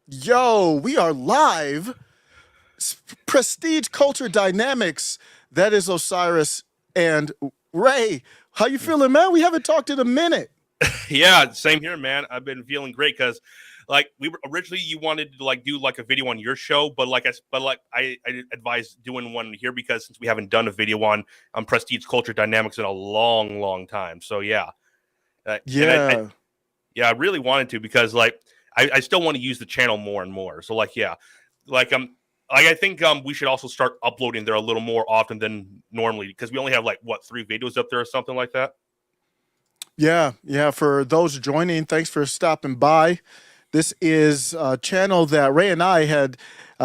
Yo, we are live. Prestige Culture Dynamics. That is Osiris and Ray. How you feeling, man? We haven't talked in a minute. Yeah, same here, man. I've been feeling great because, like, we were originally you wanted to do a video on your show, but I advise doing one here because since we haven't done a video on Prestige Culture Dynamics in a long, long time. So yeah, and Yeah. yeah, I really wanted to because I still want to use the channel more and more. So yeah, like I think we should also start uploading there a little more often than normally because we only have 3 videos up there or something like that. Yeah. For those joining, thanks for stopping by. This is a channel that Ray and I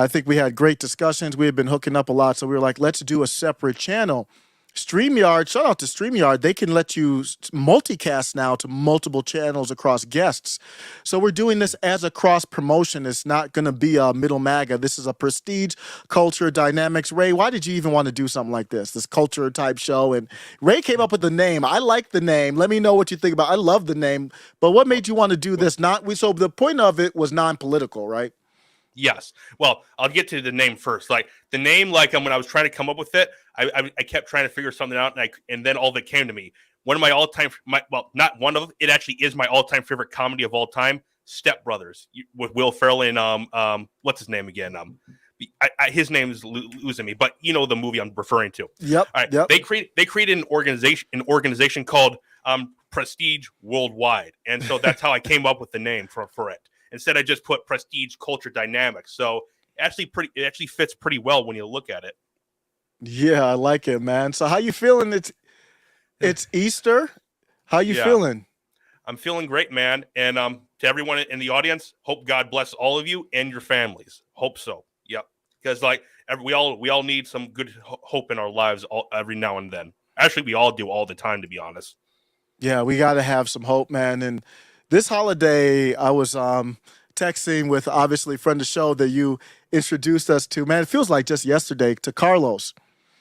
think we had great discussions. We had been hooking up a lot. So we were like, let's do a separate channel. StreamYard, shout out to StreamYard. They can let you multicast now to multiple channels across guests. So we're doing this as a cross promotion. It's not going to be a middle MAGA. This is a prestige culture dynamics. Ray, why did you even want to do something like this culture type show? And Ray came up with the name. I like the name. Let me know what you think about it. I love the name. But what made you want to do this? So the point of it was non-political, right? Yes. Well, I'll get to the name first. Like the name, when I was trying to come up with it, I kept trying to figure something out, and then all that came to me. One of my all-time, not one of it actually is my all-time favorite comedy of all time, Step Brothers, with Will Ferrell and what's his name again? His name is losing me, but you know the movie I'm referring to. Yep. All right. Yep. They created an organization called Prestige Worldwide, and so that's how I came up with the name for it. Instead, I just put Prestige Culture Dynamics. So it actually fits pretty well when you look at it. Yeah, I like it, man. So how you feeling? It's Easter. How you Yeah, feeling? I'm feeling great, man. And to everyone in the audience, hope God bless all of you and your families. Hope so. Yep. Because we all need some good hope in our lives every now and then. Actually, we all do all the time, to be honest. Yeah, we got to have some hope, man. And this holiday, I was texting with obviously a friend of the show that you introduced us to. Man, it feels like just yesterday to Carlos.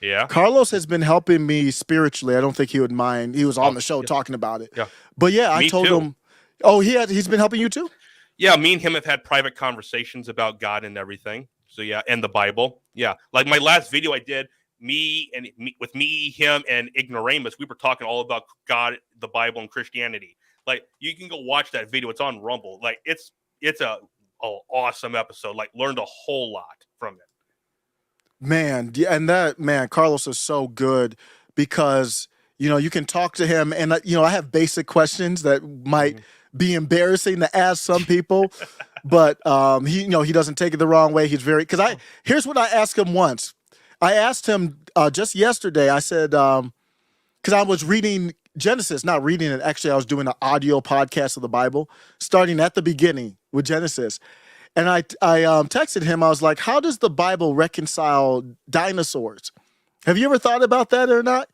Yeah. Carlos has been helping me spiritually. I don't think he would mind. He was on the show Yeah. talking about it. Yeah. But yeah, I Me told too. him. Oh, he's been helping you too? Yeah, me and him have had private conversations about God and everything. So yeah, and the Bible. Yeah, like my last video I did, with me, him, and Ignoramus, we were talking all about God, the Bible, and Christianity. Like you can go watch that video. It's on Rumble. Like it's a awesome episode. Like learned a whole lot from it. Man, yeah, and Carlos is so good because you can talk to him, and I have basic questions that might be embarrassing to ask some people, but he doesn't take it the wrong way. He's very here's what I asked him once. I asked him just yesterday. I said because I was reading Genesis, not reading it. Actually, I was doing an audio podcast of the Bible, starting at the beginning with Genesis. And I texted him. I was like, "How does the Bible reconcile dinosaurs? Have you ever thought about that or not?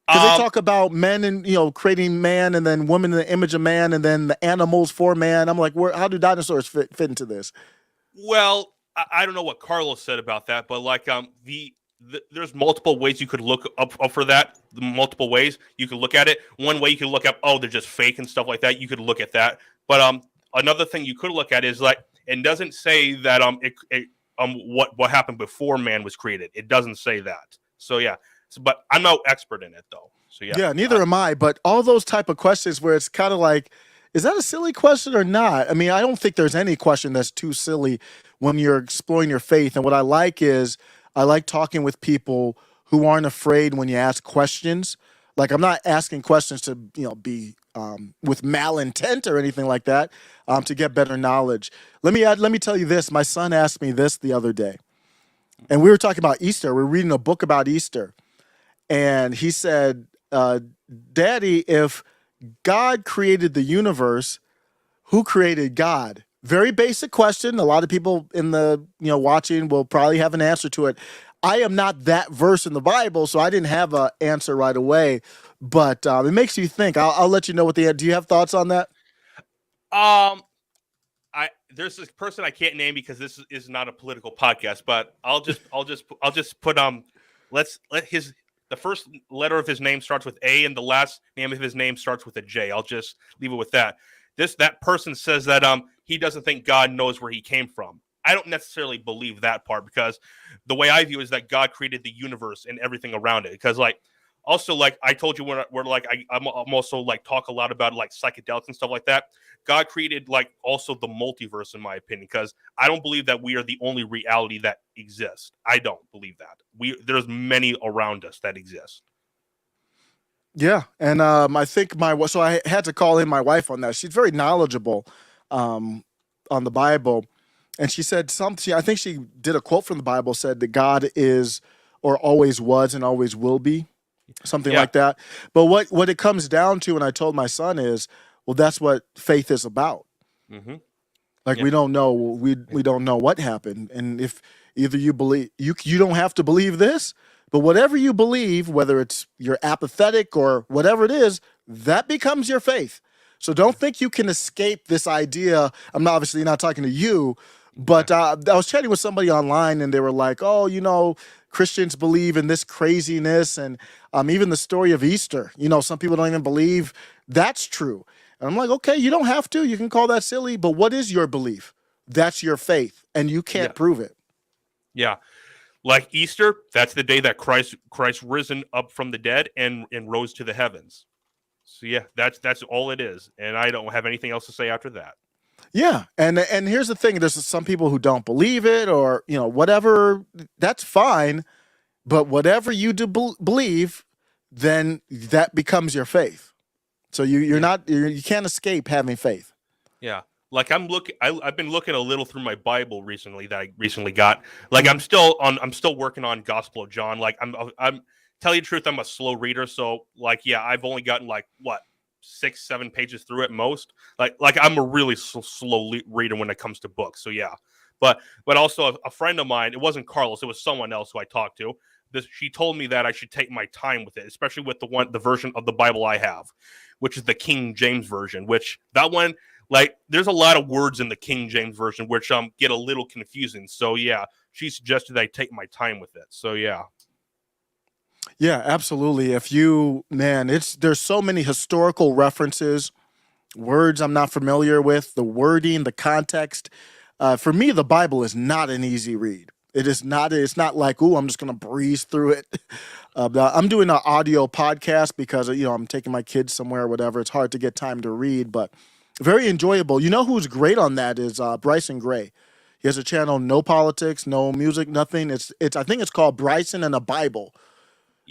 Because they talk about men and creating man and then woman in the image of man and then the animals for man. I'm like, how do dinosaurs fit into this? Well, I don't know what Carlos said about that, but there's multiple ways you could look up for that. Multiple ways you could look at it. One way you could look up, oh, they're just fake and stuff like that. You could look at that. But another thing you could look at is it doesn't say that what happened before man was created. It doesn't say that. So yeah. But I'm no expert in it though. So yeah. Yeah, neither am I. But all those type of questions where it's kind of like, is that a silly question or not? I mean, I don't think there's any question that's too silly when you're exploring your faith. And what I like is I like talking with people who aren't afraid when you ask questions. Like I'm not asking questions to be with malintent or anything like that to get better knowledge. Let me tell you this. My son asked me this the other day, and we were talking about Easter. We're reading a book about Easter, and he said, "Daddy, if God created the universe, who created God?" Very basic question. A lot of people in the watching will probably have an answer to it. I am not that verse in the Bible, so I didn't have an answer right away. But it makes you think. I'll let you know what the. Do you have thoughts on that? There's this person I can't name because this is not a political podcast, but I'll just put the first letter of his name starts with A and the last name of his name starts with a J. I'll just leave it with that. that person says that he doesn't think God knows where he came from. I don't necessarily believe that part, because the way I view it is that God created the universe and everything around it. Because like, also, like I told you, we're like I'm also like talk a lot about like psychedelics and stuff like that. God created like also the multiverse, in my opinion, because I don't believe that we are the only reality that exists. I don't believe that there's many around us that exist. Yeah, and I think so I had to call in my wife on that. She's very knowledgeable on the Bible, and she said something. I think she did a quote from the Bible, said that God is, or always was, and always will be, something Yeah. like that. But what it comes down to, and I told my son is, well, that's what faith is about. Mm-hmm. Like Yeah. we don't know, we don't know what happened, and if either you believe, you don't have to believe this, but whatever you believe, whether it's you're apathetic or whatever it is, that becomes your faith. So don't think you can escape this idea. I'm obviously not talking to you, but I was chatting with somebody online, and they were like, "Oh, you know, Christians believe in this craziness, and even the story of Easter. You know, some people don't even believe that's true." And I'm like, "Okay, you don't have to. You can call that silly, but what is your belief? That's your faith, and you can't prove it." Yeah. Like Easter, that's the day that Christ risen up from the dead and rose to the heavens. So yeah, that's all it is, and I don't have anything else to say after that. Yeah, and here's the thing: there's some people who don't believe it, or whatever. That's fine, but whatever you do believe, then that becomes your faith. So you can't escape having faith. Yeah. Like I've been looking a little through my Bible recently that I recently got. Like I'm still working on Gospel of John. Like I'm tell you the truth, I'm a slow reader. So like, yeah, I've only gotten like 6-7 pages through at most. Like I'm a really slow reader when it comes to books. So yeah, but also a friend of mine, it wasn't Carlos, it was someone else who I talked to. She told me that I should take my time with it, especially with the version of the Bible I have, which is the King James version. Which that one, like, there's a lot of words in the King James version which get a little confusing. So yeah, she suggested I take my time with it. So yeah. Yeah, absolutely. There's so many historical references, words I'm not familiar with, the wording, the context. For me, the Bible is not an easy read. It is not. It's not like, ooh, I'm just gonna breeze through it. I'm doing an audio podcast because I'm taking my kids somewhere or whatever. It's hard to get time to read, but very enjoyable. You know who's great on that is Bryson Gray. He has a channel, no politics, no music, nothing. I think it's called Bryson and a Bible,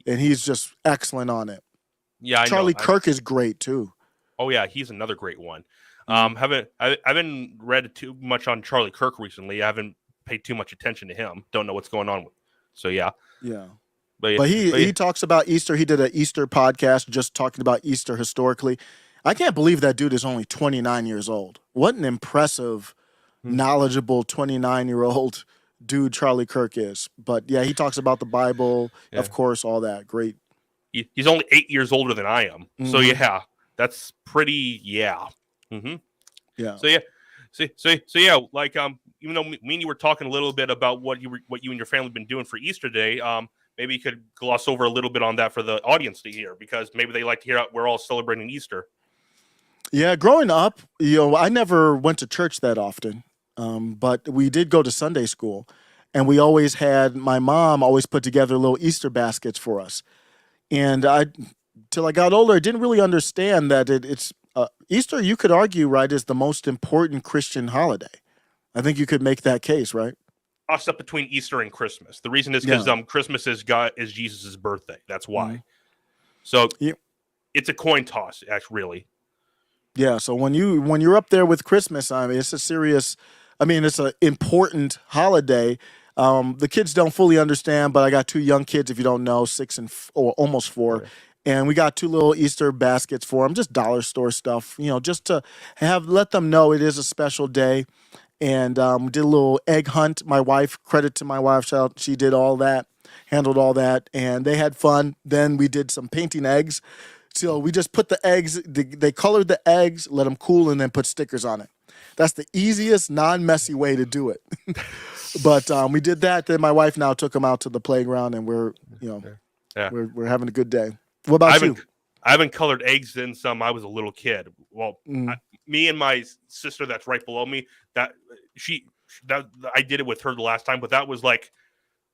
and he's just excellent on it. Yeah, Charlie Kirk is great too. Oh yeah, he's another great one. I haven't read too much on Charlie Kirk recently. I haven't paid too much attention to him. Don't know what's going on with. So yeah. Yeah. But he talks about Easter. He did an Easter podcast just talking about Easter historically. I can't believe that dude is only 29 years old. What an impressive, knowledgeable 29-year-old dude Charlie Kirk is. But yeah, he talks about the Bible, of course, all that. Great. He's only 8 years older than I am. So yeah, that's pretty, yeah. Mm-hmm. Yeah. So yeah. So yeah, like even though me and you were talking a little bit about what you and your family have been doing for Easter Day, maybe you could gloss over a little bit on that for the audience to hear, because maybe they like to hear we're all celebrating Easter. Yeah, growing up, I never went to church that often, but we did go to Sunday school, and my mom always put together little Easter baskets for us. And till I got older, I didn't really understand that it's Easter, you could argue, right, is the most important Christian holiday. I think you could make that case, right? Toss up between Easter and Christmas. The reason is because Christmas is Jesus' birthday. That's why. Mm-hmm. So it's a coin toss, actually, really. Yeah. So when you're up there with Christmas, it's an important holiday. The kids don't fully understand, but I got 2 young kids, if you don't know, 6 or almost 4. Yeah. And we got 2 little Easter baskets for them, just dollar store stuff, just to let them know it is a special day. And we did a little egg hunt. Credit to my wife, she did all that, handled all that, and they had fun. Then we did some painting eggs. So we just put the eggs, they colored the eggs, let them cool, and then put stickers on it. That's the easiest, non-messy way to do it. But we did that. Then my wife now took them out to the playground, and we're having a good day. What about you? I haven't colored eggs since I was a little kid. Well, me and my sister that's right below me, that I did it with her the last time, but that was like,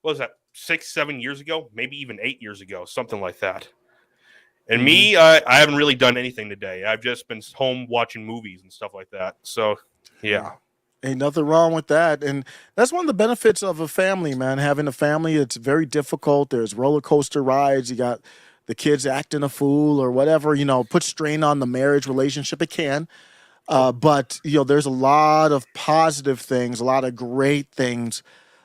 what was that, 6-7 years ago, maybe even 8 years ago, something like that. And me, I haven't really done anything today. I've just been home watching movies and stuff like that. So, yeah. Ain't nothing wrong with that. And that's one of the benefits of a family, man. Having a family, it's very difficult. There's roller coaster rides. You got the kids acting a fool or whatever, put strain on the marriage relationship. It can. But, there's a lot of positive things, a lot of great things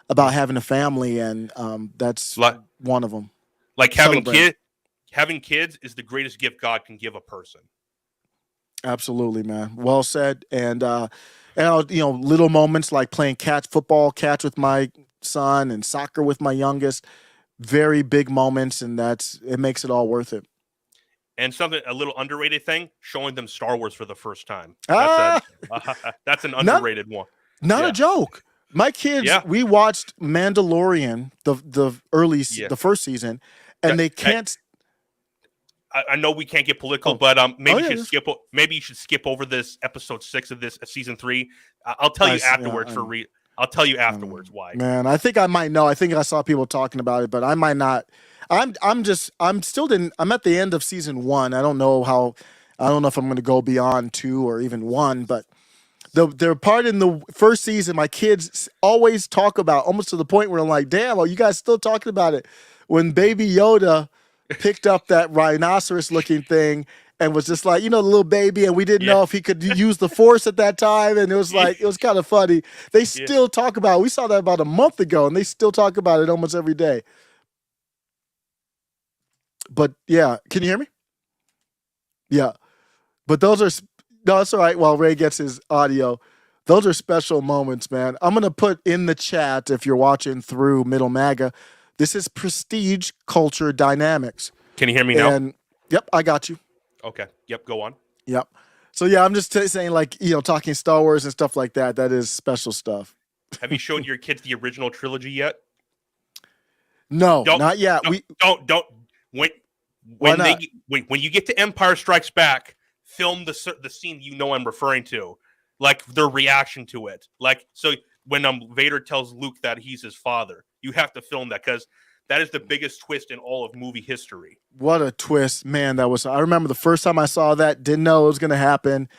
about having a family. And that's one of them. Like having kids is the greatest gift God can give a person. Absolutely, man. Well said. And little moments like playing football catch with my son and soccer with my youngest, very big moments, and it makes it all worth it. And a little underrated thing, showing them Star Wars for the first time. That's an underrated one. Not a joke. My kids, we watched Mandalorian, the first season, and they can't. I know we can't get political, but maybe you should skip over this episode 6 of this season 3. I'll tell you afterwards I'll tell you afterwards why. Man, I think I might know. I think I saw people talking about it, but I might not. I'm at the end of season 1. I don't know if I'm going to go beyond 2 or even 1, but the part in the first season, my kids always talk about, almost to the point where I'm like, damn, are you guys still talking about it? When Baby Yoda picked up that rhinoceros looking thing and was just like, the little baby, and we didn't know if he could use the force at that time, and it was kind of funny. They still talk about it. We saw that about a month ago, and they still talk about it almost every day. But yeah, can you hear me? Yeah. But no, it's all right while Ray gets his audio. Those are special moments, man. I'm going to put in the chat, if you're watching through Middle MAGA, this is Prestige Culture Dynamics. Can you hear me now? Yep, I got you. Okay. Yep, go on. Yep. So yeah, I'm just saying, talking Star Wars and stuff like that. That is special stuff. Have you shown your kids the original trilogy yet? No, not yet. Don't. When you get to Empire Strikes Back, film the scene I'm referring to, like their reaction to it. Like, so when Vader tells Luke that he's his father, you have to film that, because that is the biggest twist in all of movie history. What a twist, man! I remember the first time I saw that, didn't know it was going to happen.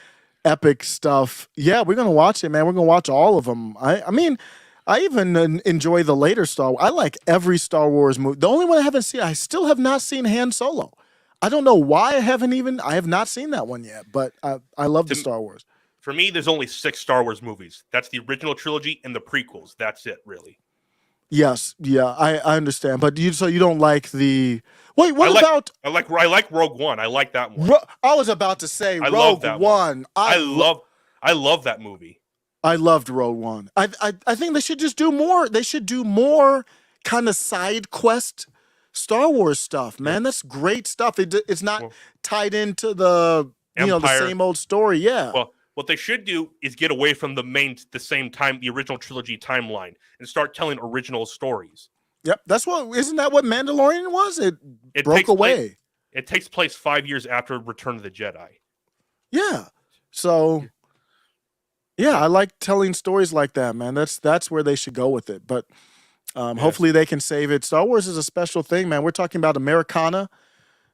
Epic stuff. Yeah, we're going to watch it, man. We're going to watch all of them. I mean, I even enjoy the later Star Wars. I like every Star Wars movie. The only one I still have not seen Han Solo. I don't know why I have not seen that one yet, but I love the Star Wars. For me, there's only 6 Star Wars movies. That's the original trilogy and the prequels. That's it, really. Yes, yeah, I understand. But you don't like the wait? I like Rogue One. I like that one. I was about to say Rogue One. I love that movie. I loved Rogue One. I think they should just do more. They should do more kind of side quest Star Wars stuff, man. That's great stuff. It's not tied into the Empire. The same old story. Yeah. Well, what they should do is get away from the original trilogy timeline, and start telling original stories. Yep. Isn't that what Mandalorian was? It broke away. It takes place 5 years after Return of the Jedi. Yeah. So yeah, I like telling stories like that, man. That's where they should go with it. But hopefully they can save it. Star Wars is a special thing, man. We're talking about Americana.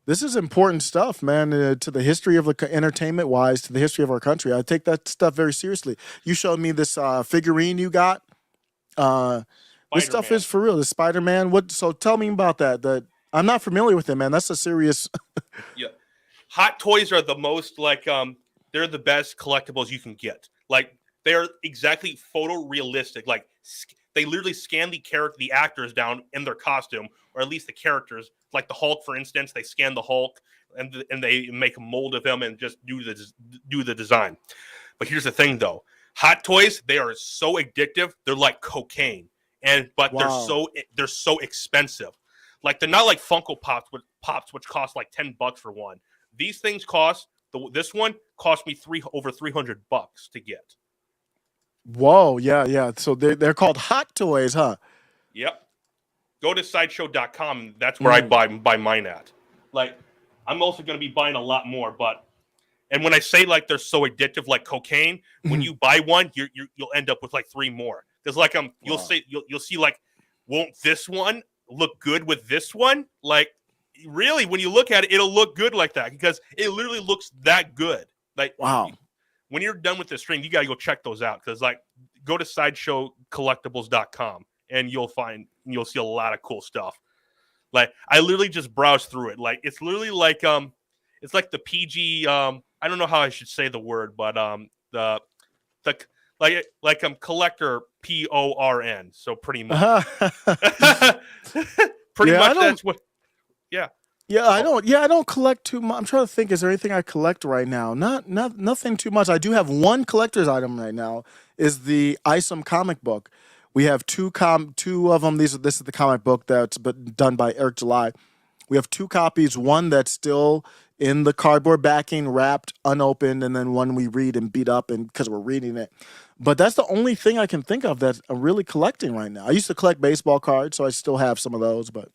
This is important stuff, man, to the history of entertainment-wise, to the history of our country. I take that stuff very seriously. You showed me this figurine you got. This stuff is for real. The Spider-Man. So tell me about that. I'm not familiar with it, man. That's a serious. Yeah, Hot Toys are the most they're the best collectibles you can get. Like, they are exactly photorealistic. Like, they literally scan the actors down in their costume, or at least the characters. Like the Hulk, for instance, they scan the Hulk and they make a mold of him and just do the design. But here's the thing, though: Hot Toys, they are so addictive. They're like cocaine, but they're so expensive. Like, they're not like Funko Pops, which cost like $10 for one. These things this one cost me over $300 to get. Whoa, yeah. So they're called Hot Toys, huh? Yep. Go to sideshow.com, and that's where I buy mine at. Like, I'm also going to be buying a lot more, And when I say like they're so addictive, like cocaine, when you buy one, you'll end up with like 3 more. Because like you'll see like, won't this one look good with this one? Like really, when you look at it, it'll look good like that because it literally looks that good. Like Wow. when you're done with the stream, you gotta go check those out because like go to sideshowcollectibles.com and you'll see a lot of cool stuff. Like I literally just browse through it. Like it's literally like it's like the PG I don't know how I should say the word, but the collector PORN. So pretty much. Pretty much that's what. Yeah. Yeah, I don't collect too much. I'm trying to think. Is there anything I collect right now? Nothing too much. I do have one collector's item right now. Is the Isom comic book. We have two of them. This is the comic book that's done by Eric July. We have 2 copies. One that's still in the cardboard backing, wrapped, unopened, and then one we read and beat up and because we're reading it. But that's the only thing I can think of that I'm really collecting right now. I used to collect baseball cards, so I still have some of those, but.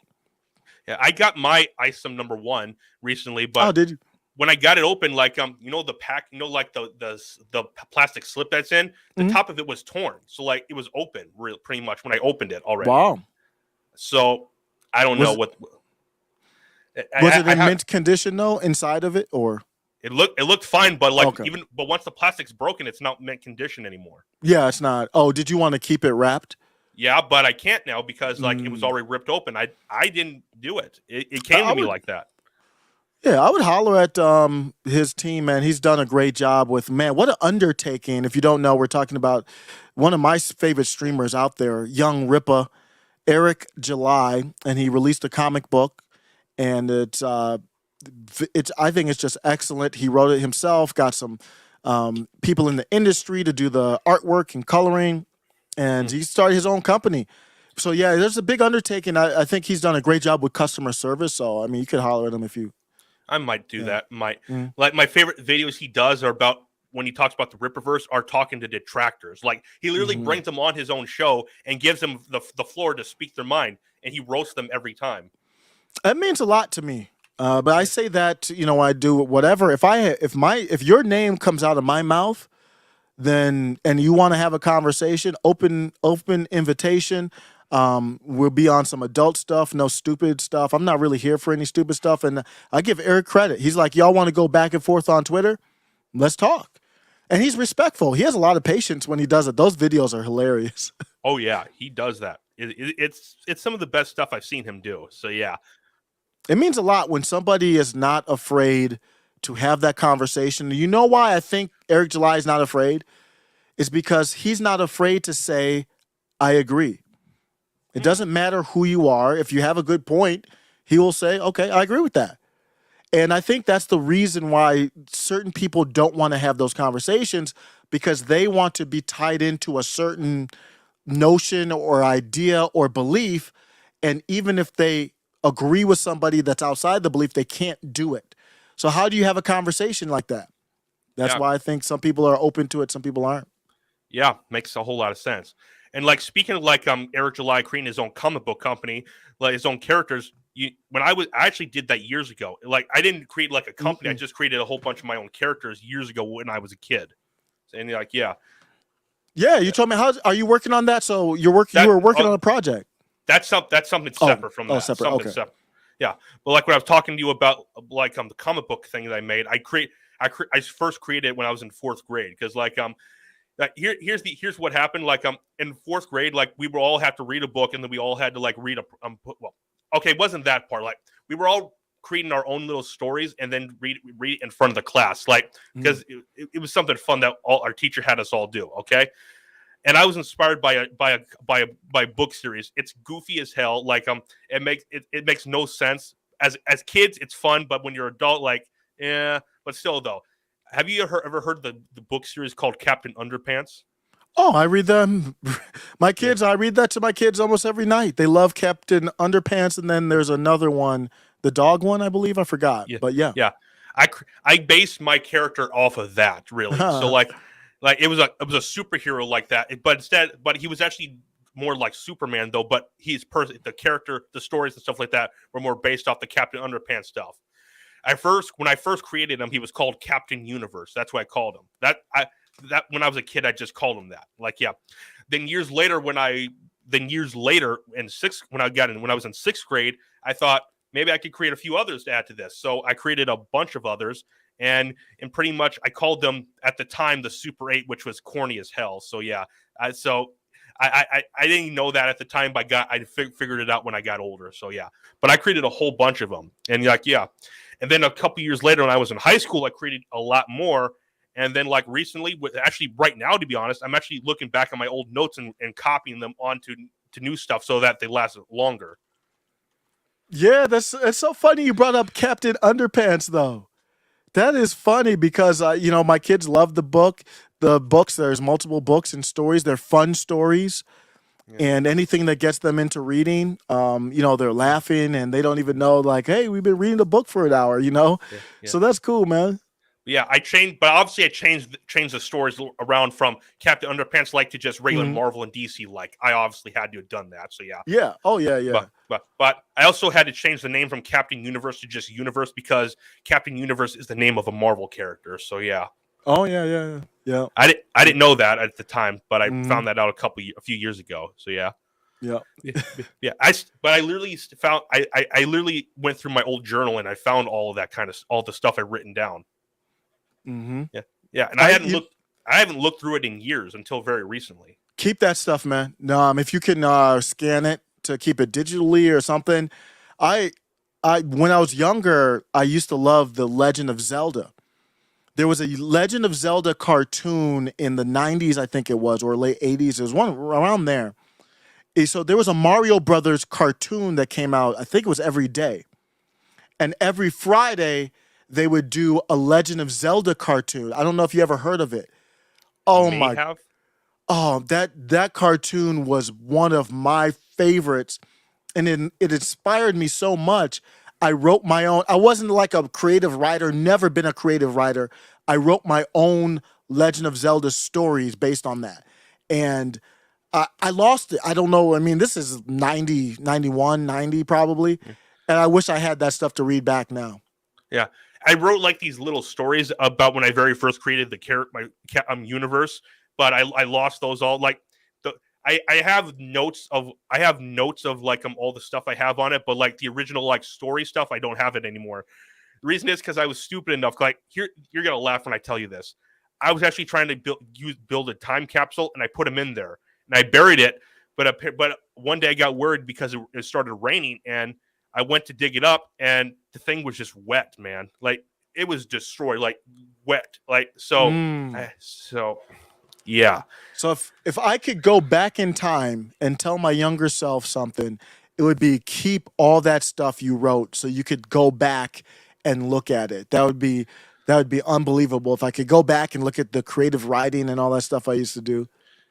Yeah, I got my Isom #1 recently, but did you? When I got it open, like the pack, like the plastic slip that's in, the top of it was torn, so like it was open, pretty much when I opened it already. Wow. So I don't know what. Was it in mint condition though, inside of it, or? It looked fine, but like but once the plastic's broken, it's not mint condition anymore. Yeah, it's not. Oh, did you want to keep it wrapped? Yeah, but I can't now because like it was already ripped open. I didn't do it. It came to me like that. Yeah, I would holler at his team, man. He's done a great job with, man, what an undertaking. If you don't know, we're talking about one of my favorite streamers out there, young Rippa, Eric July, and he released a comic book, and it's I think it's just excellent. He wrote it himself, got some people in the industry to do the artwork and coloring, and he started his own company. So yeah, there's a big undertaking. I think he's done a great job with customer service. So I mean, you could holler at him if you. I might do that. Like my favorite videos he does are about when he talks about the Rippaverse are talking to detractors. Like he literally brings them on his own show and gives them the floor to speak their mind, and he roasts them every time. That means a lot to me. But I say that I do whatever. If your name comes out of my mouth, then and you want to have a conversation, open invitation. We'll be on some adult stuff, no stupid stuff. I'm not really here for any stupid stuff. And I give Eric credit. He's like, y'all want to go back and forth on Twitter? Let's talk. And he's respectful. He has a lot of patience when he does it. Those videos are hilarious. Oh yeah, he does that. It's some of the best stuff I've seen him do. So yeah. It means a lot when somebody is not afraid to have that conversation. You know why I think Eric July is not afraid? It's because he's not afraid to say, I agree. It doesn't matter who you are. If you have a good point, he will say, okay, I agree with that. And I think that's the reason why certain people don't want to have those conversations, because they want to be tied into a certain notion or idea or belief. And even if they agree with somebody that's outside the belief, they can't do it. So how do you have a conversation like that? That's why I think some people are open to it, some people aren't. Yeah, makes a whole lot of sense. And like speaking of like Eric July creating his own comic book company, like his own characters. I actually did that years ago. Like I didn't create like a company. I just created a whole bunch of my own characters years ago when I was a kid. And like, yeah. You told me are you working on that? So you were working on a project. That's something separate from that. Oh, separate. Okay. Separate. Yeah. But like when I was talking to you about like the comic book thing that I made, I first created it when I was in 4th grade because like here's what happened. Like in 4th grade, like we would all have to read a book, and then we all had to like read it wasn't that part. Like we were all creating our own little stories and then read in front of the class, like because it was something fun that our teacher had us all do. Okay, and I was inspired by a book series. It's goofy as hell. Like it makes no sense. As kids, it's fun, but when you're adult, like yeah. But still, though, have you ever heard the book series called Captain Underpants? Oh, I read them. My kids, I read that to my kids almost every night. They love Captain Underpants, and then there's another one, the dog one, I believe. I forgot, but yeah. I based my character off of that, really. So like it was a superhero like that, but he was actually more like Superman though. But the character, the stories and stuff like that were more based off the Captain Underpants stuff. When I first created him, he was called Captain Universe. That's what I called him. That when I was a kid, I just called him that. Like, yeah. Then years later, when I was in sixth grade, I thought maybe I could create a few others to add to this. So I created a bunch of others, and pretty much I called them at the time the Super 8, which was corny as hell. So yeah, I didn't know that at the time, but I figured it out when I got older. So yeah, but I created a whole bunch of them, and like yeah, and then a couple years later when I was in high school, I created a lot more. And then like recently, actually right now, to be honest, I'm actually looking back on my old notes and copying them onto new stuff so that they last longer. Yeah, it's so funny you brought up Captain Underpants though. That is funny because my kids love the book. The books, there's multiple books and stories. They're fun stories, and anything that gets them into reading, they're laughing and they don't even know. Like, hey, we've been reading a book for an hour. Yeah. So that's cool, man. Yeah, I changed the stories around from Captain Underpants like to just regular Marvel and DC. Like, I obviously had to have done that. So yeah. Yeah. Oh yeah. But I also had to change the name from Captain Universe to just Universe because Captain Universe is the name of a Marvel character. So yeah. Oh yeah. I didn't know that at the time, but I found that out a few years ago. So yeah. Yeah. Yeah. I literally found I literally went through my old journal and I found all of that all the stuff I'd written down. Mm-hmm. Yeah, and I haven't looked through it in years until very recently. Keep that stuff, man. No, if you can scan it to keep it digitally or something. I when I was younger, I used to love the Legend of Zelda. There was a Legend of Zelda cartoon in the 90s, I think it was, or late 80s. It was one around there. So there was a Mario Brothers cartoon that came out, I think it was every day. And every Friday, they would do a Legend of Zelda cartoon. I don't know if you ever heard of it. Oh my! Oh, that cartoon was one of my favorites, and it inspired me so much. I wrote my own. I wasn't like a creative writer. Never been a creative writer. I wrote my own Legend of Zelda stories based on that, and I lost it. I don't know. I mean, this is 90, 91, 90 probably, and I wish I had that stuff to read back now. Yeah. I wrote like these little stories about when I very first created my universe, but I lost those all. Like I have notes of like all the stuff I have on it, but like the original like story stuff, I don't have it anymore. The reason is because I was stupid enough. Like you're gonna laugh when I tell you this. I was actually trying to build a time capsule, and I put them in there, and I buried it. But one day I got worried because it started raining, and I went to dig it up, and the thing was just wet, man. Like it was destroyed, like wet. Like so yeah. So if I could go back in time and tell my younger self something, it would be keep all that stuff you wrote so you could go back and look at it. That would be unbelievable if I could go back and look at the creative writing and all that stuff I used to do.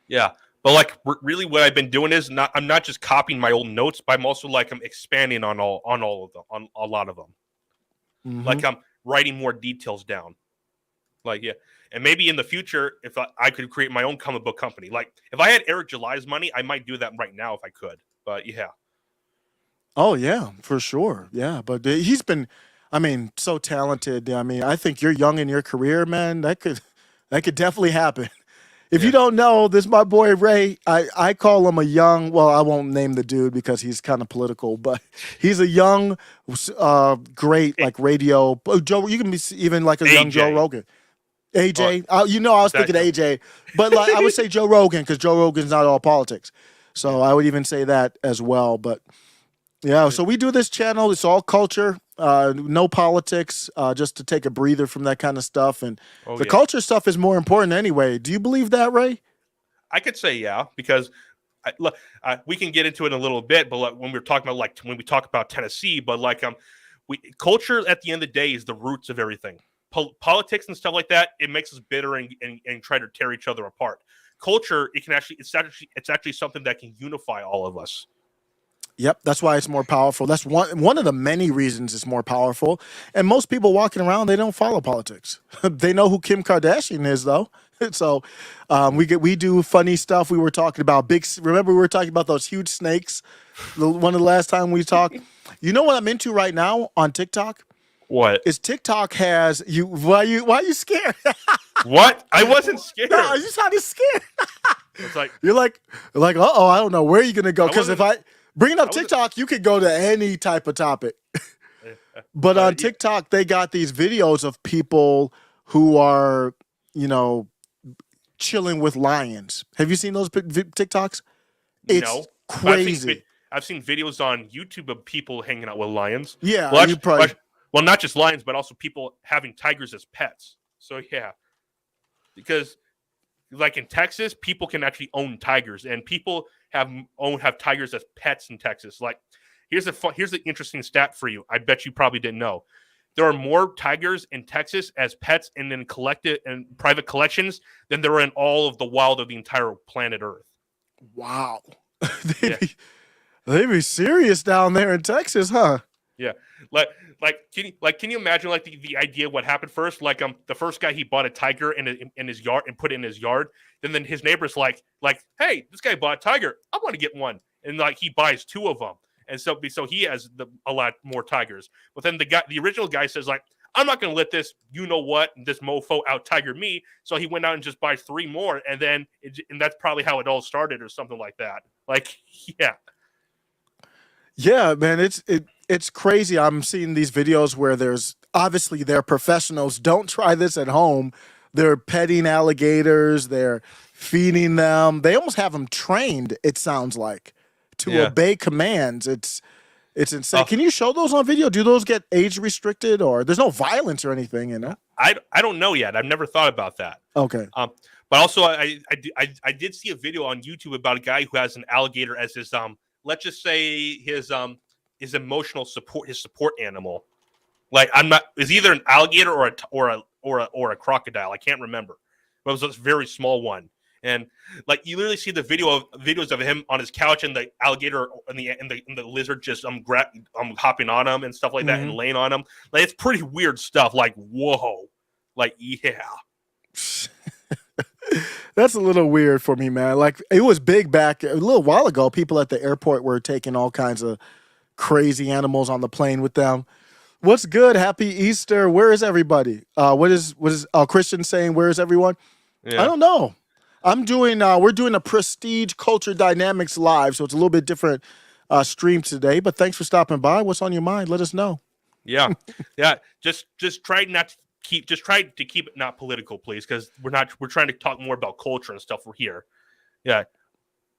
Yeah. But like really, what I've been doing is I'm not just copying my old notes, but I'm also like I'm expanding on all of them, on a lot of them. Mm-hmm. Like I'm writing more details down. Like yeah, and maybe in the future, if I could create my own comic book company, like if I had Eric July's money, I might do that right now if I could. But yeah. Oh yeah, for sure. Yeah, but he's been, so talented. I think you're young in your career, man. That could definitely happen. If you don't know, this is my boy Ray. I call him a young, well, I won't name the dude because he's kind of political, but he's a young, great, like radio. Joe, you can be even like a AJ. Young Joe Rogan. AJ. I was thinking AJ. But like, I would say Joe Rogan because Joe Rogan's not all politics. So I would even say that as well. But yeah, so we do this channel. It's all culture. No politics, just to take a breather from that kind of stuff. And the culture stuff is more important anyway. Do you believe that, Ray? I could say yeah, because we can get into it in a little bit. But when we're talking about when we talk about Tennessee, but like culture at the end of the day is the roots of everything. Politics and stuff like that, it makes us bitter and try to tear each other apart. Culture, it's actually something that can unify all of us. Yep, that's why it's more powerful. That's one of the many reasons it's more powerful. And most people walking around, they don't follow politics. They know who Kim Kardashian is, though. So we do funny stuff. We were talking about remember we were talking about those huge snakes? One of the last time we talked. You know what I'm into right now on TikTok? What? Is TikTok has you? Why you scared? What? I wasn't scared. No, you sounded scared. It's like You're like, I don't know where you're gonna go. I Because if wasn't. bringing up I wasn't. TikTok, you could go to any type of topic. But on Yeah, TikTok, they got these videos of people who are, you know, chilling with lions. Have you seen those TikToks? It's no. But crazy. I've seen videos on YouTube of people hanging out with lions. Yeah, Well, you probably. well, not just lions, but also people having tigers as pets. So yeah, because like in Texas, people can actually own tigers, and people have tigers as pets in Texas. Like here's the interesting stat for you. I bet you probably didn't know. There are more tigers in Texas as pets and then collected in private collections than there are in all of the wild of the entire planet Earth. Wow. Yeah. They be serious down there in Texas, huh? Yeah, can you imagine like the idea of what happened first? Like the first guy, he bought a tiger in his yard and put it in his yard. Then his neighbor's like hey, this guy bought a tiger, I want to get one, and like he buys two of them, and so he has a lot more tigers. But then the original guy says like, I'm not going to let this this mofo out tiger me. So he went out and just buys three more, and then and that's probably how it all started or something like that. Like yeah. Yeah, man, it's crazy. I'm seeing these videos where there's obviously they're professionals. Don't try this at home. They're petting alligators. They're feeding them. They almost have them trained. It sounds like to obey commands. It's insane. Can you show those on video? Do those get age restricted, or there's no violence or anything? You know, I don't know yet. I've never thought about that. Okay. But also I did see a video on YouTube about a guy who has an alligator as his let's just say his emotional support, his support animal. Like is either an alligator or a crocodile. I can't remember. But it was a very small one. And like you literally see the videos of him on his couch and the alligator and the lizard just hopping on him and stuff like that and laying on him. Like it's pretty weird stuff. Like whoa, like yeah. That's a little weird for me, man. Like it was big back a little while ago. People at the airport were taking all kinds of crazy animals on the plane with them. What's good? Happy Easter. Where is everybody? What is Christian saying? Where is everyone? Yeah. I don't know. We're doing a Prestige Culture Dynamics live, so it's a little bit different stream today. But thanks for stopping by. What's on your mind? Let us know. Yeah, yeah. Just try not to try to keep it not political, please, because we're trying to talk more about culture and stuff. We're here. Yeah.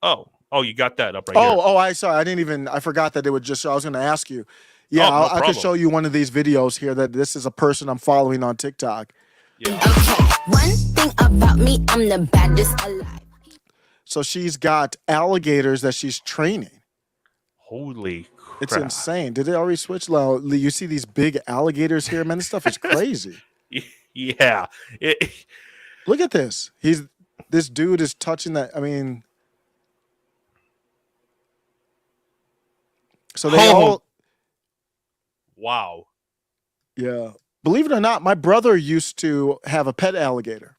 Oh, you got that up right here. I forgot that it would just. I was going to ask you. Yeah, no I could show you one of these videos here that this is a person I'm following on TikTok. Yeah. Okay, one thing about me, I'm the baddest alive. So she's got alligators that she's training. Holy crap. It's insane. Did they already switch? You see these big alligators here, man. This stuff is crazy. Yeah. Look at this. This dude is touching that. I mean, so they all. Wow. Yeah. Believe it or not, my brother used to have a pet alligator.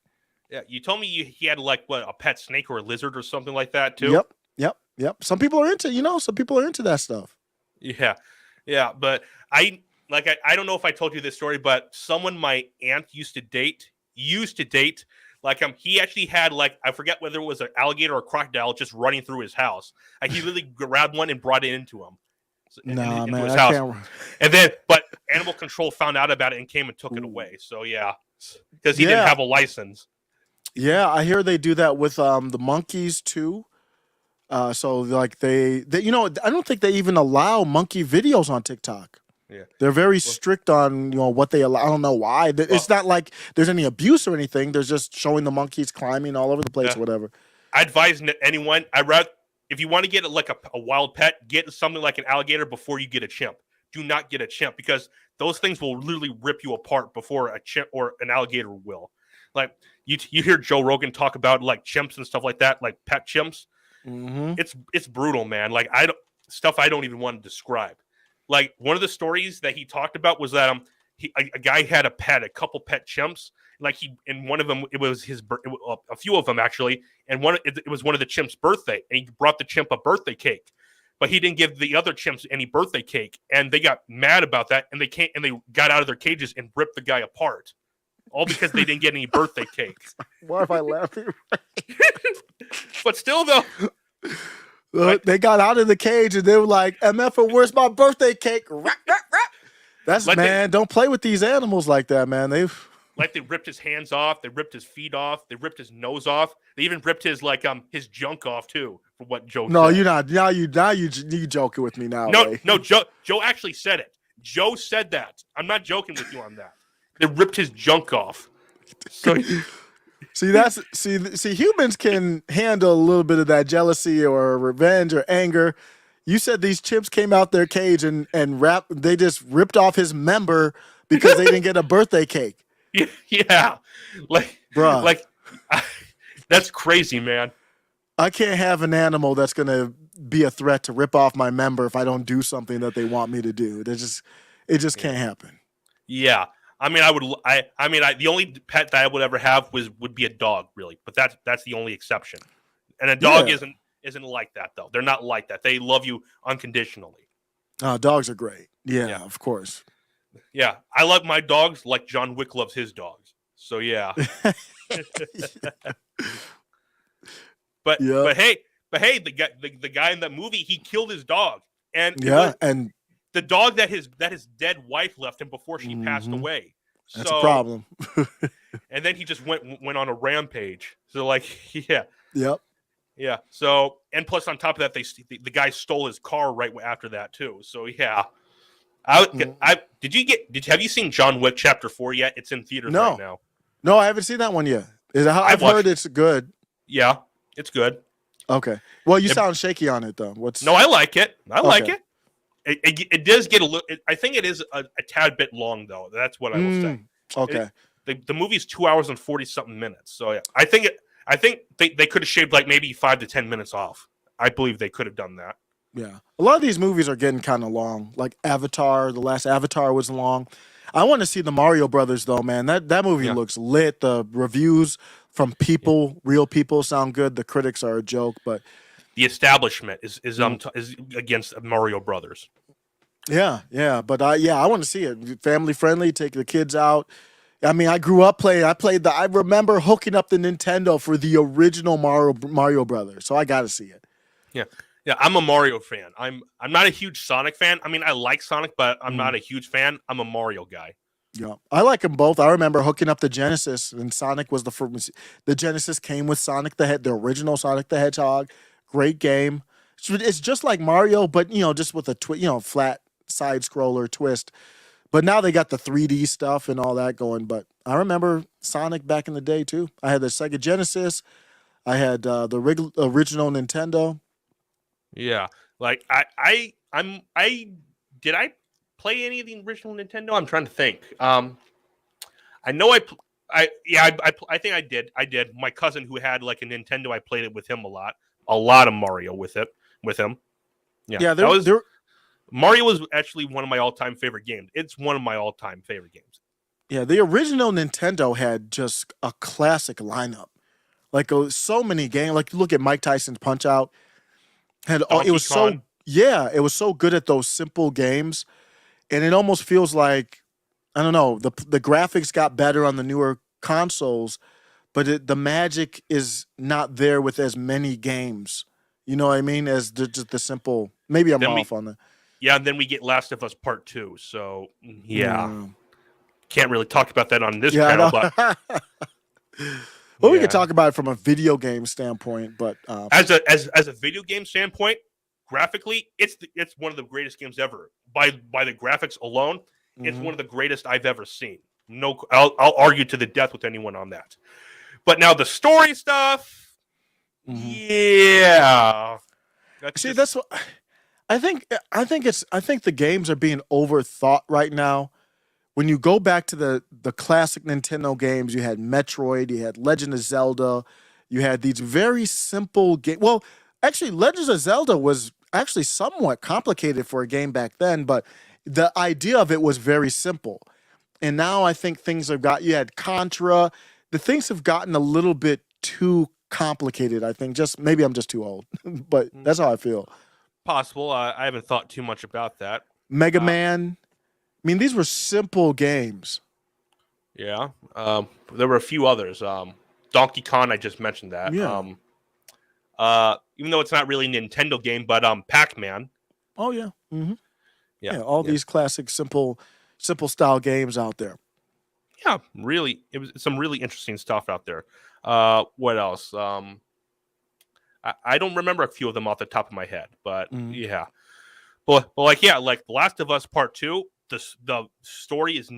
Yeah, you told me he had like a pet snake or a lizard or something like that too. Yep. Some people are into that stuff. Yeah. But I don't know if I told you this story, but someone my aunt used to date. Like he actually had like I forget whether it was an alligator or a crocodile just running through his house. Like he literally grabbed one and brought it into him. Nah, into man, his I house. can't. And then, but animal control found out about it and came and took it away. So yeah, because he didn't have a license. Yeah, I hear they do that with the monkeys too. So like they I don't think they even allow monkey videos on TikTok. Yeah, they're very strict on what they allow. I don't know why. It's not like there's any abuse or anything. They're just showing the monkeys climbing all over the place or whatever. I advise anyone. If you want to get like a wild pet, get something like an alligator before you get a chimp. Do not get a chimp because those things will literally rip you apart before a chimp or an alligator will. Like you hear Joe Rogan talk about like chimps and stuff like that, like pet chimps. Mm-hmm. It's brutal, man. Like I don't even want to describe. Like one of the stories that he talked about was that a guy had a couple pet chimps. Like one of them, it was a few of them actually, and it was one of the chimp's birthday, and he brought the chimp a birthday cake. but he didn't give the other chimps any birthday cake, and they got mad about that, and they got out of their cages and ripped the guy apart, all because they didn't get any birthday cake. Why am I laughing? But still, though, They got out of the cage and they were like, "MF, where's my birthday cake?" Rap, rap, rap. That's don't play with these animals like that, man. They ripped his hands off, they ripped his feet off, they ripped his nose off, they even ripped his his junk off too. For what Joe said. you're not. Now you joking with me now. No, Joe actually said it. Joe said that. I'm not joking with you on that. They ripped his junk off. So. See, humans can handle a little bit of that jealousy or revenge or anger. You said these chimps came out their cage and they just ripped off his member because they didn't get a birthday cake. Yeah. Bruh. That's crazy, man. I can't have an animal that's going to be a threat to rip off my member if I don't do something that they want me to do. It just can't happen. Yeah. I mean, the only pet that I would ever have would be a dog, really. But that's the only exception. And a dog isn't like that, though. They're not like that. They love you unconditionally. Dogs are great. Yeah, of course. Yeah, I love my dogs like John Wick loves his dogs. So yeah. But hey, the guy in that movie, he killed his dog, and and the dog that his dead wife left him before she passed away. That's a problem. And then he just went on a rampage. So yeah. Yep. Yeah. So, and plus on top of that, the guy stole his car right after that too. So yeah. Have you seen John Wick Chapter 4 yet? It's in theaters right now. No, I haven't seen that one yet. I've heard it's good. Yeah, it's good. Okay. Well, you sound shaky on it though. No, I like it. I like it. It does get a little. I think it is a tad bit long though. That's what I will say. Okay. The movie's 2 hours and 40-something minutes. So yeah, I think they could have shaved maybe 5 to 10 minutes off. I believe they could have done that. Yeah. A lot of these movies are getting kind of long. Like Avatar, the last Avatar was long. I want to see the Mario Brothers though, man. That movie looks lit. The reviews from real people sound good. The critics are a joke, but the establishment is against Mario Brothers. Yeah. But I want to see it. Family friendly, take the kids out. I mean, I grew up playing. I remember hooking up the Nintendo for the original Mario Brothers. So I got to see it. Yeah. Yeah, I'm a Mario fan. I'm not a huge Sonic fan. I mean, I like Sonic, but I'm not a huge fan. I'm a Mario guy. Yeah, I like them both. I remember hooking up the Genesis, and Sonic was the first. The Genesis came with Sonic the original Sonic the Hedgehog. Great game. It's just like Mario, but just with a flat side scroller twist. But now they got the 3D stuff and all that going. But I remember Sonic back in the day too. I had the Sega Genesis. I had the original Nintendo. Yeah, like I did I play any of the original Nintendo? I'm trying to think. I know I think I did. My cousin who had like a Nintendo, I played it with him a lot of Mario with him. Yeah, Mario was actually one of my all-time favorite games. It's one of my all-time favorite games. Yeah, the original Nintendo had just a classic lineup. Like so many games. Like look at Mike Tyson's Punch Out. It was so good at those simple games, and it almost feels like I don't know the graphics got better on the newer consoles, but the magic is not there with as many games. You know what I mean? As just the simple. Maybe I'm off on that. Yeah, and then we get Last of Us Part 2. So yeah, can't really talk about that on this channel, but. Well, we could talk about it from a video game standpoint, but as a video game standpoint, graphically, it's one of the greatest games ever. By the graphics alone, it's one of the greatest I've ever seen. No, I'll argue to the death with anyone on that. But now the story stuff, yeah. That's what I think. I think the games are being overthought right now. When you go back to the classic Nintendo games, you had Metroid, you had Legend of Zelda, you had these very simple games. Well, actually, Legend of Zelda was actually somewhat complicated for a game back then, but the idea of it was very simple. And now I think things have you had Contra. The things have gotten a little bit too complicated, I think. Maybe I'm just too old, but that's how I feel. possible. I haven't thought too much about that. Mega Man. I mean, these were simple games. Yeah. There were a few others. Donkey Kong, I just mentioned that. Yeah. Even though it's not really a Nintendo game, but Pac-Man. Oh yeah. Mm-hmm. Yeah. All these classic simple style games out there. Yeah, really, it was some really interesting stuff out there. What else? I don't remember a few of them off the top of my head, but yeah. But like The Last of Us Part 2, the story is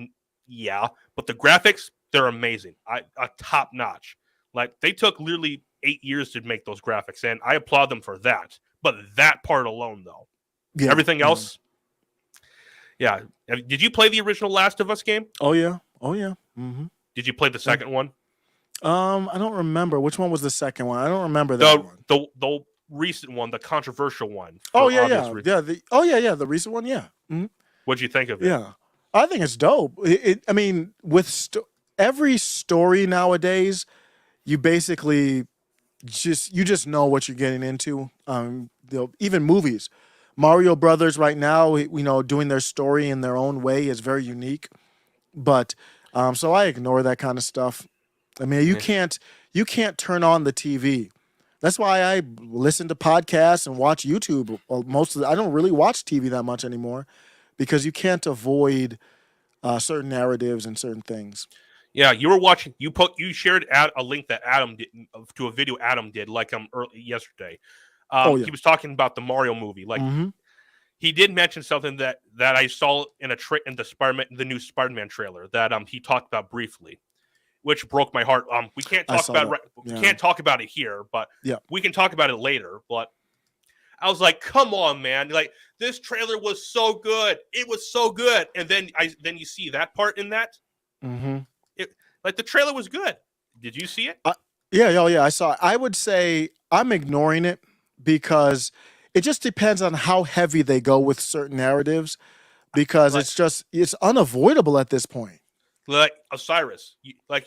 but the graphics, they're amazing. Top notch. Like they took literally 8 years to make those graphics, and I applaud them for that. But that part alone, though, everything else, yeah. Did you play the original Last of Us game? Oh yeah. Mm-hmm. Did you play the second one? I don't remember which one was the second one. I don't remember that one. The recent one, the controversial one. Oh yeah. The recent one. Yeah. Mm-hmm. What'd you think of it? Yeah, I think it's dope. I mean, with every story nowadays, you basically just know what you're getting into. Even movies, Mario Brothers right now, doing their story in their own way is very unique. But so I ignore that kind of stuff. I mean, you can't turn on the TV. That's why I listen to podcasts and watch YouTube. I don't really watch TV that much anymore because you can't avoid certain narratives and certain things. Yeah, you were watching. You shared a link that Adam did to a video Adam did yesterday. He was talking about the Mario movie. He did mention something that I saw in the new Spider-Man trailer that he talked about briefly, which broke my heart. We can't talk about can't talk about it here, but we can talk about it later. But I was like, come on, man! Like this trailer was so good. It was so good, and then you see that part in that. Mm-hmm. The trailer was good. Did you see it? Yeah. I saw it. I would say I'm ignoring it because it just depends on how heavy they go with certain narratives, because it's unavoidable at this point. Like Osiris, I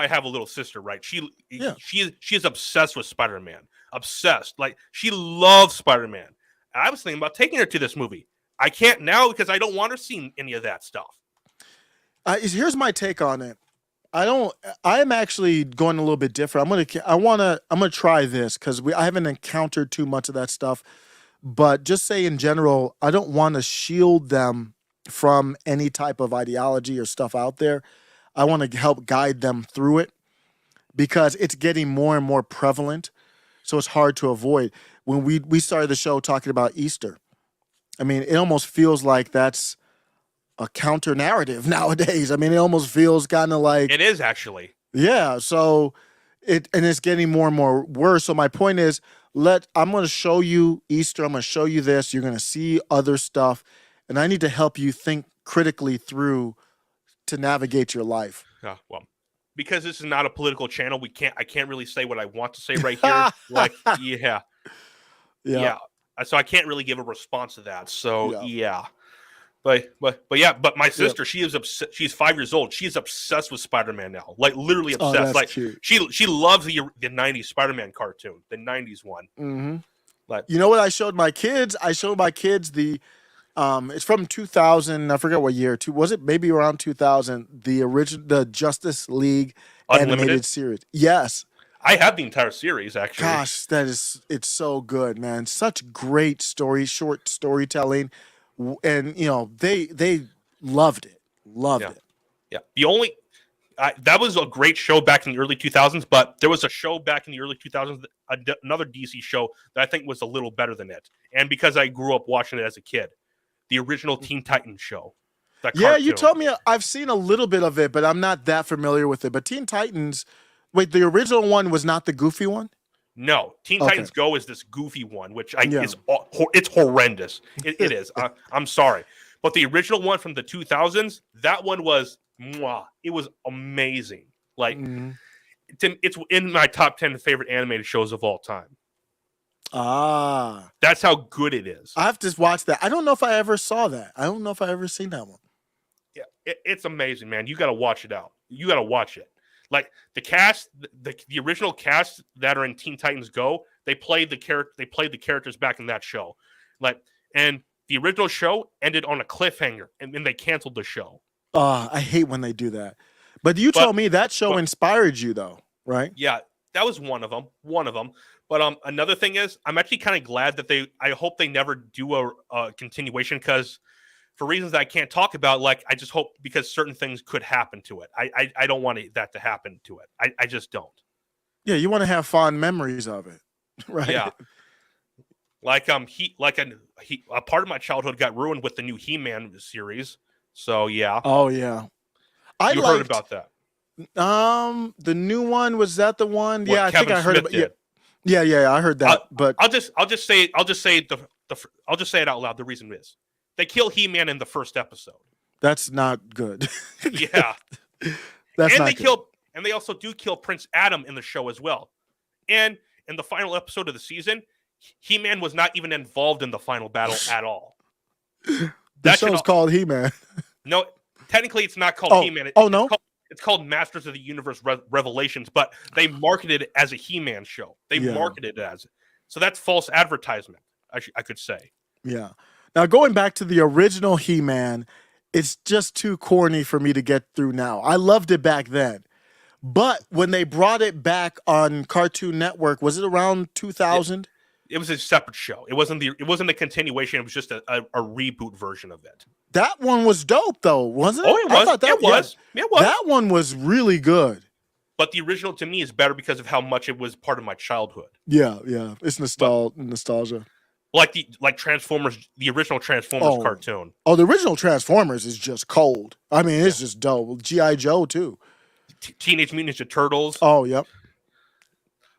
have a little sister, right? She is obsessed with Spider-Man. Obsessed. Like she loves Spider-Man. I was thinking about taking her to this movie. I can't now because I don't want her seeing any of that stuff. Here's my take on it. I am actually going a little bit different. I'm gonna try this because I haven't encountered too much of that stuff. But just say in general, I don't want to shield them from any type of ideology or stuff out there. I want to help guide them through it because it's getting more and more prevalent. So it's hard to avoid. When we started the show talking about Easter, I mean, it almost feels like that's a counter narrative nowadays. I mean, it almost feels kind of like it is actually. Yeah. So it's getting more and more worse. So my point is, I'm going to show you Easter. I'm going to show you this. You're going to see other stuff, and I need to help you think critically through to navigate your life. Yeah. Well, because this is not a political channel, I can't really say what I want to say right here. Yeah. So I can't really give a response to that. So yeah. But my sister, she's 5 years old. She's obsessed with Spider-Man now. Like literally obsessed. That's like cute. she loves the 90s Spider-Man cartoon, the 90s one. Mm-hmm. Like, you know what I showed my kids? I showed my kids the it's from 2000, I forget what year. Was it maybe around 2000? The Justice League Unlimited? animated series. Yes. I have the entire series actually. Gosh, it's so good, man. Such great short storytelling. And they loved it. Yeah. The only that was a great show back in the early 2000s, but there was a show back in the early 2000s, another DC show that I think was a little better than it. And because I grew up watching it as a kid, the original Teen Titans show. Yeah, you told me I've seen a little bit of it, but I'm not that familiar with it. But Teen Titans, wait, the original one was not the goofy one? No, Teen Titans Go is this goofy one, which it's horrendous. It is. I'm sorry, but the original one from the 2000s, that one was it was amazing. Like it's in my top 10 favorite animated shows of all time. That's how good it is. I have to watch that. I don't know if I ever saw that. I don't know if I ever seen that one. Yeah, it's amazing, man. You got to watch it out. You got to watch it. Like the cast, the original cast that are in Teen Titans Go, they played the characters back in that show. Like, and the original show ended on a cliffhanger, and then they canceled the show. I hate when they do that. But you But- told me that show but- inspired you, though, right? Yeah, that was one of them. But another thing is, I'm actually kind of glad that I hope they never do a continuation, because for reasons that I can't talk about, like, I just hope, because certain things could happen to it. I don't want that to happen to it. I just don't. Yeah, you want to have fond memories of it, right? Yeah. Like a part of my childhood got ruined with the new He-Man series. So yeah. Oh yeah, I You liked, heard about that. the new one, was that the one? What Yeah, I think Kevin I heard Smith about. did. Yeah, I heard that. But I'll just say it out loud. The reason is they kill He-Man in the first episode. that's not good. Yeah. That's and not they good. and they also do kill Prince Adam in the show as well. And in the final episode of the season, He-Man was not even involved in the final battle at all. The That should show's called He-Man. No, technically it's not called He-Man. No. It's called Masters of the Universe Revelations, but they marketed it as a He-Man show. They Yeah. marketed it as it. So that's false advertisement, I could say. Yeah. Now going back to the original He-Man, it's just too corny for me to get through now. I loved it back then. But when they brought it back on Cartoon Network, was it around 2000? It was a separate show. It wasn't a continuation. It was just a reboot version of it. That one was dope though, wasn't it? Oh, it was. I thought It was. That one was really good. But the original to me is better because of how much it was part of my childhood. Yeah. It's nostalgia. Like Transformers, the original Transformers cartoon. Oh, the original Transformers is just cold. I mean, it's just dope. G.I. Joe too. Teenage Mutant Ninja Turtles. Oh, yep.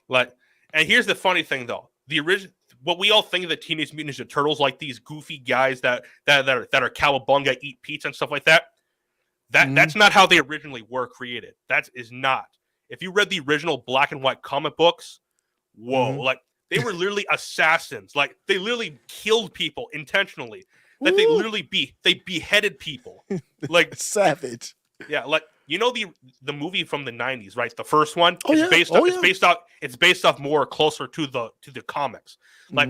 And here's the funny thing though. The original, what we all think of the Teenage Mutant Ninja Turtles, like these goofy guys that are cowabunga, eat pizza and stuff like that. That's not how they originally were created. That is not. If you read the original black and white comic books, whoa, like they were literally assassins. Like they literally killed people intentionally. Like they beheaded people. Like savage. Yeah, like the movie from the 90s, right? The first one. Oh, It's based off more closer to the comics. Like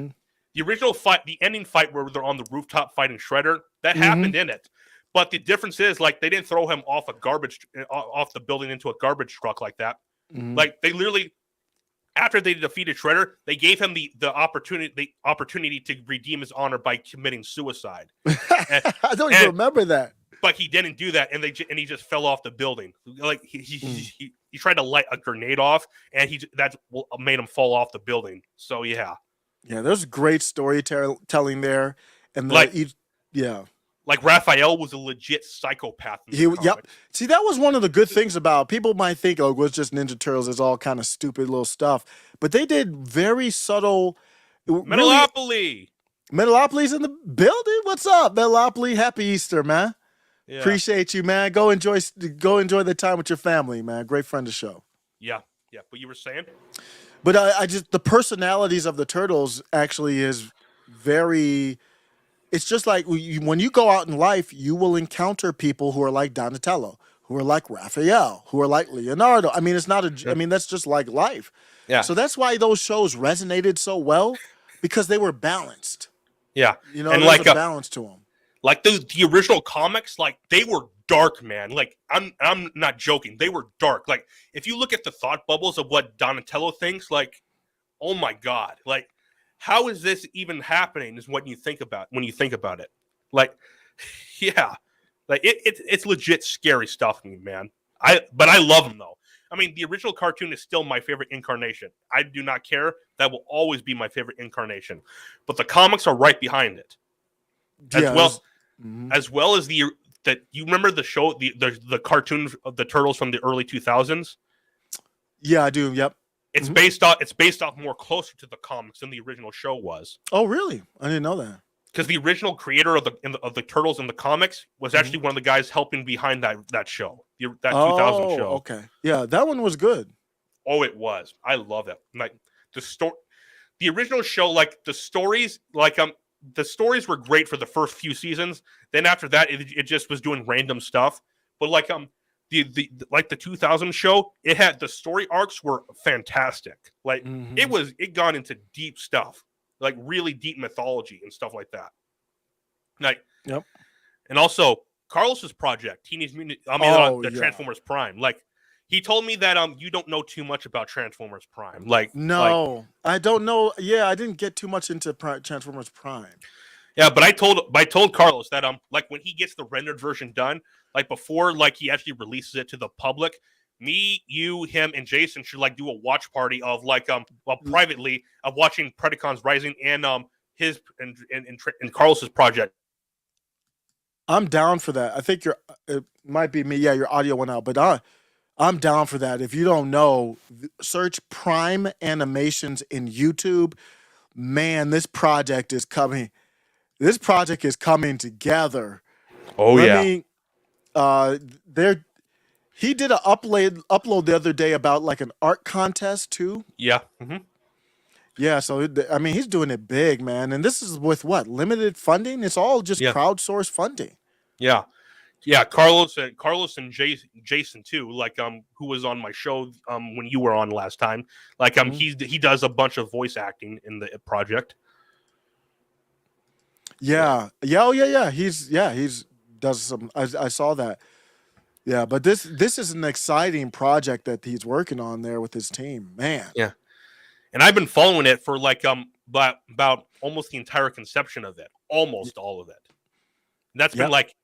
the original fight, the ending fight where they're on the rooftop fighting Shredder, that happened in it. But the difference is, like, they didn't throw him off the building into a garbage truck like that. Like they literally, after they defeated Shredder, they gave him the opportunity to redeem his honor by committing suicide. I don't even remember that. But he didn't do that, and he just fell off the building. Like he tried to light a grenade off, and that made him fall off the building. So yeah, there's great storytelling there, and like Raphael was a legit psychopath. Yep. See, that was one of the good things about people might think, oh, it's just Ninja Turtles. It's all kind of stupid little stuff, but they did very subtle. Metalopoly. Metalopoly's in the building. What's up, Metalopoly? Happy Easter, man. Yeah. Appreciate you, man. Go enjoy the time with your family, man. Great friend of the show. Yeah. But you were saying? But I just, the personalities of the Turtles actually is very. It's just like when you go out in life, you will encounter people who are like Donatello, who are like Raphael, who are like Leonardo. I mean, it's not I mean, that's just like life. Yeah. So that's why those shows resonated so well, because they were balanced. Yeah. And there was a balance to them. Like the original comics, like they were dark, man. Like I'm not joking. They were dark. Like if you look at the thought bubbles of what Donatello thinks, like, oh my God, like how is this even happening? Is what you think about when you think about it. Like, yeah, like it's legit scary stuff, man. But I love him though. I mean, the original cartoon is still my favorite incarnation. I do not care. That will always be my favorite incarnation. But the comics are right behind it. As well as you remember the show, the cartoon of the Turtles from the early 2000s? Yeah, I do. Yep. It's based off more closer to the comics than the original show was. Oh, really? I didn't know that. Because the original creator of the Turtles in the comics was actually one of the guys helping behind that show, that 2000 show. Okay. Yeah, that one was good. Oh, it was. I love that. Like the original show, like the stories, the stories were great for the first few seasons. Then after that, it just was doing random stuff. But the 2000 show, it had the story arcs were fantastic. Like it got into deep stuff. like really deep mythology and stuff like that. Like, Yep. And also Carlos's project, the Transformers Prime. Like, he told me that you don't know too much about Transformers Prime. I don't know. Yeah, I didn't get too much into Transformers Prime. Yeah, but I told Carlos that like when he gets the rendered version done, like before like he actually releases it to the public, me, you, him, and Jason should like do a watch party of like privately of watching Predacons Rising and his and Carlos's project. I'm down for that. I think it might be me. Yeah, your audio went out, but I'm down for that. If you don't know, search Prime Animations in YouTube. Man, this project is coming. This project is coming together. Oh, he did an upload the other day about like an art contest too. Yeah. Mm-hmm. Yeah, so I mean, he's doing it big, man. And this is with what? Limited funding? It's all just crowdsourced funding. Yeah. Yeah, Carlos and Jason too, like who was on my show when you were on last time. Like he does a bunch of voice acting in the project. Yeah. He's does some. I saw that. Yeah, but this is an exciting project that he's working on there with his team, man. Yeah, and I've been following it for like about almost the entire conception of it, almost all of it. And that's been like,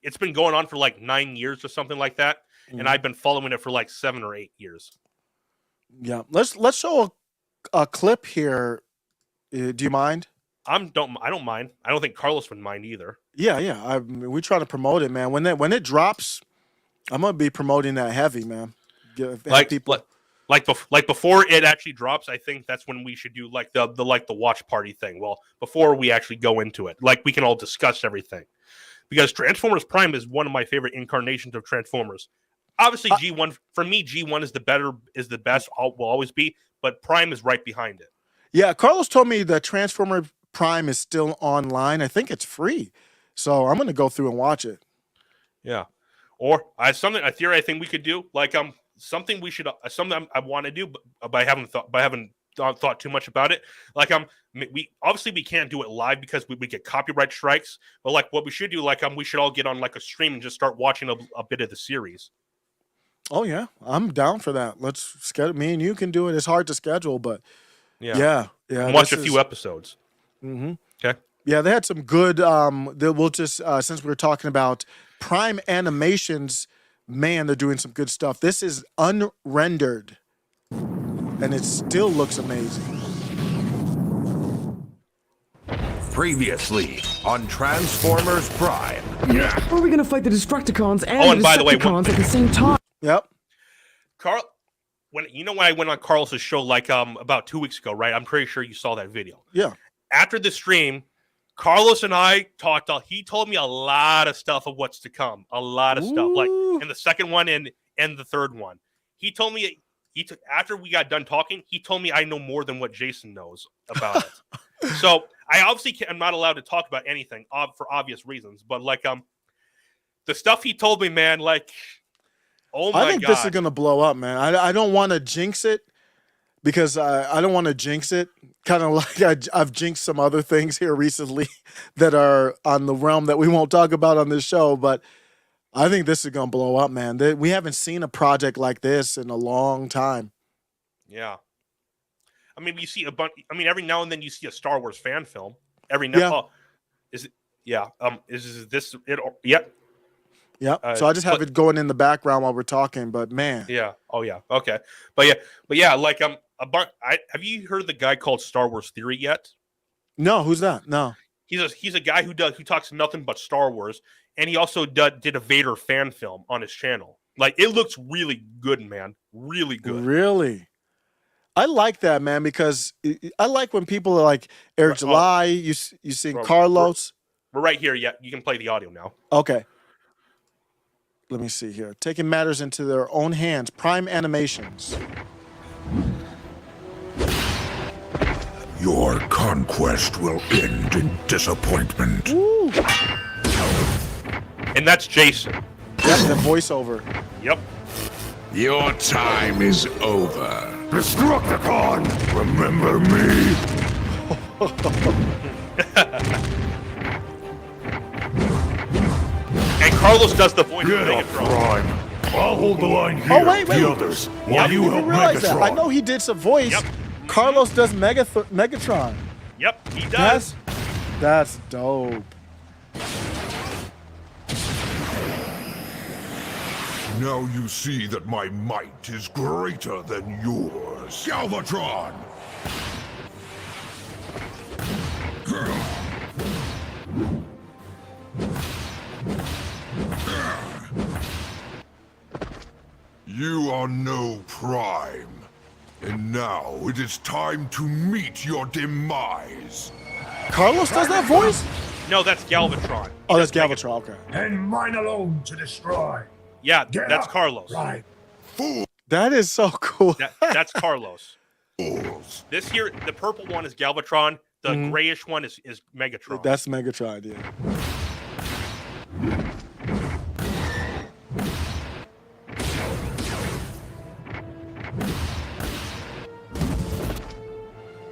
it's been going on for like 9 years or something like that, and I've been following it for like 7 or 8 years. Yeah, let's show a clip here. Do you mind? I don't mind. I don't think Carlos would mind either. Yeah. We try to promote it, man. When it drops, I'm gonna be promoting that heavy, man. Like before it actually drops, I think that's when we should do like the watch party thing. Well, before we actually go into it, like we can all discuss everything, because Transformers Prime is one of my favorite incarnations of Transformers. Obviously, G1 for me, G1 is the best. Will always be, but Prime is right behind it. Yeah, Carlos told me that Transformer Prime is still online. I think it's free, so I'm gonna go through and watch it. Yeah, or a theory I think we could do, like something we should something I want to do, but I haven't thought too much about it. Like we can't do it live because we get copyright strikes. But like what we should do, like we should all get on like a stream and just start watching a bit of the series. Oh yeah, I'm down for that. Let's schedule. Me and you can do it. It's hard to schedule, but yeah. Watch a few episodes. Mm-hmm. Okay. Yeah, they had some good. We'll just since we were talking about Prime Animations, man, they're doing some good stuff. This is unrendered, and it still looks amazing. Previously on Transformers Prime. How are we gonna fight the Destructicons and the by the way, Decepticons at the same time? Yep. Carl, when I went on Carlos's show like about 2 weeks ago, right? I'm pretty sure you saw that video. Yeah. After the stream, Carlos and I talked. He told me a lot of stuff of what's to come. A lot of stuff, like in the second one and the third one. He told me after we got done talking, he told me I know more than what Jason knows about it. So I obviously I'm not allowed to talk about anything for obvious reasons. But like the stuff he told me, man, like. Oh my God. I think this is gonna blow up, man. I don't want to jinx it because I don't want to jinx it. Kind of like I've jinxed some other things here recently that are on the realm that we won't talk about on this show. But I think this is gonna blow up, man. We haven't seen a project like this in a long time. Yeah, I mean, you see a bunch. I mean, every now and then you see a Star Wars fan film. Every now, is it? Yeah. Is this it? Yep. Yeah. So I just have it going in the background while we're talking, but man. Yeah. Oh yeah. Okay. But yeah. Like have you heard of the guy called Star Wars Theory yet? No. Who's that? No. He's a guy who talks nothing but Star Wars, and he also did a Vader fan film on his channel. Like it looks really good, man. Really good. Really. I like that, man, because I like when people are like Eric July. You sing Carlos. We're right here. Yeah, you can play the audio now. Okay. Let me see here. Taking matters into their own hands. Prime Animations. Your conquest will end in disappointment. Woo. And that's Jason. Yep, the voiceover. Yep. Your time is over. Destructicon, remember me? And Carlos does the voice of Get up, Megatron. Prime. I'll hold the line here. Oh, wait. The others, while I you didn't help even realize that. I Megatron. know he did some voice. Yep. Carlos does Megatron. Yep, he does. That's dope. Now you see that my might is greater than yours. Galvatron! You are no Prime. And now it is time to meet your demise. Carlos does that voice? No, that's Galvatron. Oh, that's Galvatron. Okay. And mine alone to destroy. Yeah, Get that's up, Carlos. Right. That is so cool. That's Carlos. Fools. This here, the purple one is Galvatron. The grayish one is Megatron. That's Megatron, yeah.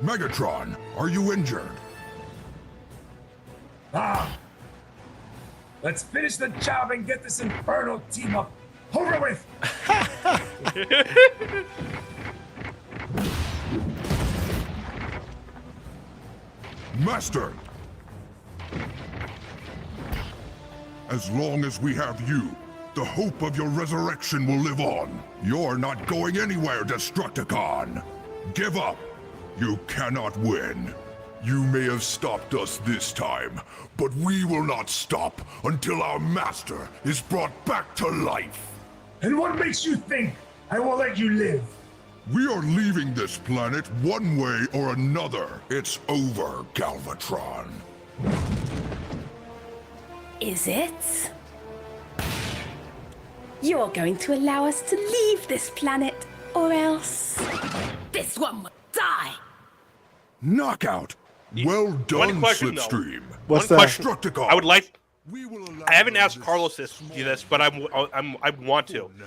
Megatron, are you injured? Ah. Let's finish the job and get this infernal team up over with. Master! As long as we have you, the hope of your resurrection will live on. You're not going anywhere, Destructicon. Give up. You cannot win. You may have stopped us this time, but we will not stop until our master is brought back to life. And what makes you think I will let you live? We are leaving this planet one way or another. It's over, Galvatron. Is it? You're going to allow us to leave this planet, or else this one will die. Knockout! Well done, question, though. Slipstream. What's One that? question. Destructicon. I would like. We will allow I haven't them asked this Carlos this but I want to. now.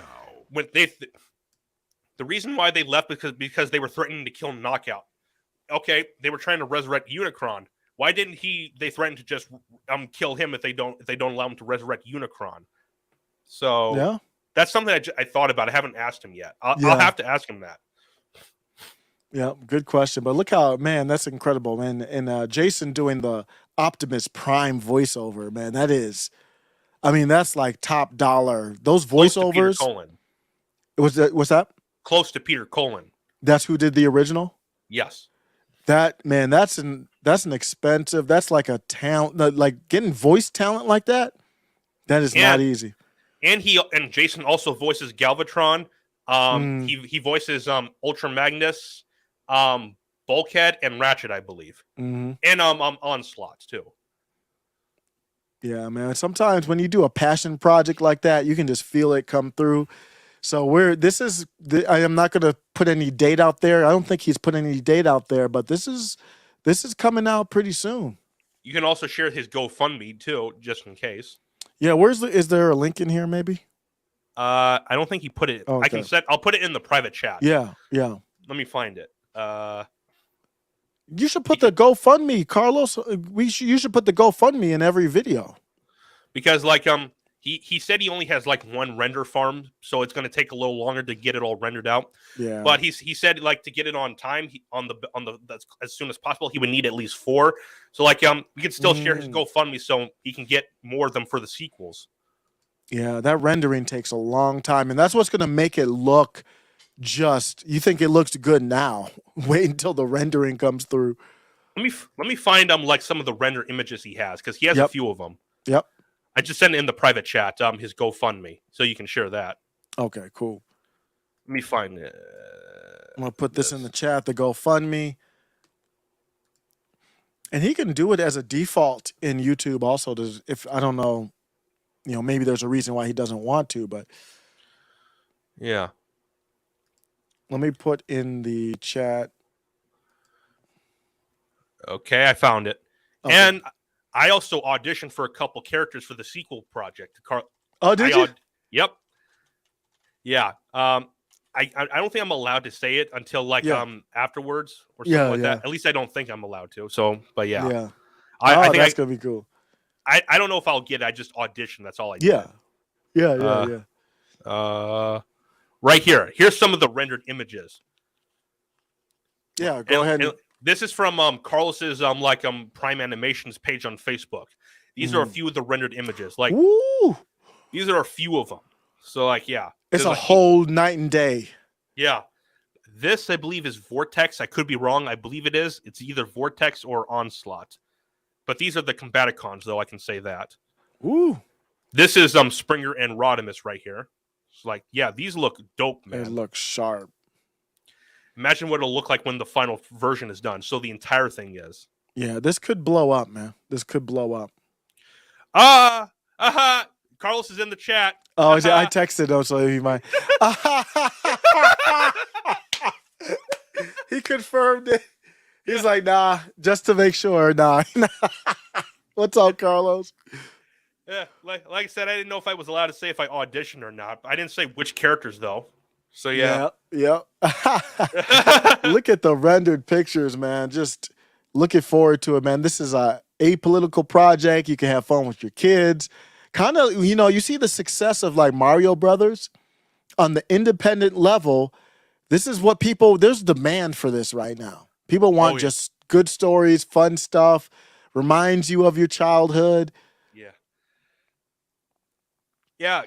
When the reason why they left because they were threatening to kill Knockout. Okay, they were trying to resurrect Unicron. Why didn't they threaten to just kill him if they don't allow him to resurrect Unicron? So Yeah. that's something I thought about. I haven't asked him yet. I'll Yeah. have to ask him that. Yeah, good question. But look how, man, that's incredible, man. And Jason doing the Optimus Prime voiceover, man, that is, I mean, that's like top dollar. Those Close to Peter voiceovers. Cullen. What's that? Close to Peter Cullen. That's who did the original? Yes. That, man, that's an expensive, that's like a talent, like getting voice talent like that. That is not easy. And Jason also voices Galvatron. He voices Ultra Magnus, Bulkhead, and Ratchet, I believe. Mm-hmm. And Onslaught too. Yeah, man. Sometimes when you do a passion project like that, you can just feel it come through. So I am not going to put any date out there. I don't think he's put any date out there, but this is coming out pretty soon. You can also share his GoFundMe too, just in case. Yeah, is there a link in here maybe? I don't think he put it. Oh, okay. I'll put it in the private chat. Yeah, yeah. Let me find it. You should put the GoFundMe, Carlos. You should put the GoFundMe in every video. Because he said he only has like one render farm, so it's going to take a little longer to get it all rendered out. Yeah. But he said like to get it on time, on the as soon as possible, he would need at least 4. So we can still share his GoFundMe so he can get more of them for the sequels. Yeah, that rendering takes a long time, and that's what's going to make it look you think it looks good now. Wait until the rendering comes through. Let me find like some of the render images he has, because he has a few of them. Yep. I just sent it in the private chat, his GoFundMe, so you can share that. Okay, cool. Let me find it. I'm going to put this in the chat, the GoFundMe. And he can do it as a default in YouTube also. If I don't know, maybe there's a reason why he doesn't want to, but yeah. Let me put in the chat. Okay, I found it. Okay. And I also auditioned for a couple characters for the sequel project. Oh, did you? Yep. Yeah. I don't think I'm allowed to say it until like Yeah. afterwards or something Yeah, like yeah. that. At least I don't think I'm allowed to. So, but yeah, Yeah. I think that's gonna be cool. I don't know if I'll get it. I just audition. That's all I did. Yeah. Yeah, yeah, Uh, yeah. Right here. Here's some of the rendered images. Yeah, go ahead. And this is from Carlos's Prime Animations page on Facebook. These are a few of the rendered images. Like Woo! these are a few of them. So like yeah, It's there's a whole night and day. yeah. This I believe is Vortex. I could be wrong. I believe it is. It's either Vortex or Onslaught. But these are the Combaticons, though. I can say that. Woo! This is Springer and Rodimus right here. It's like yeah, these look dope, man. It looks sharp. Imagine what it'll look like when the final version is done. So the entire thing is. Yeah, this could blow up, man. This could blow up. Carlos is in the chat. Oh, I texted him, so he might. He confirmed it. He's like, nah, just to make sure. Nah. What's up, Carlos? Yeah, like I said, I didn't know if I was allowed to say if I auditioned or not. I didn't say which characters though. So yeah. Look at the rendered pictures, man. Just looking forward to it, man. This is a apolitical project. You can have fun with your kids. Kind of, you see the success of like Mario Brothers on the independent level. This is what there's demand for this right now. People want just good stories, fun stuff, reminds you of your childhood. Yeah.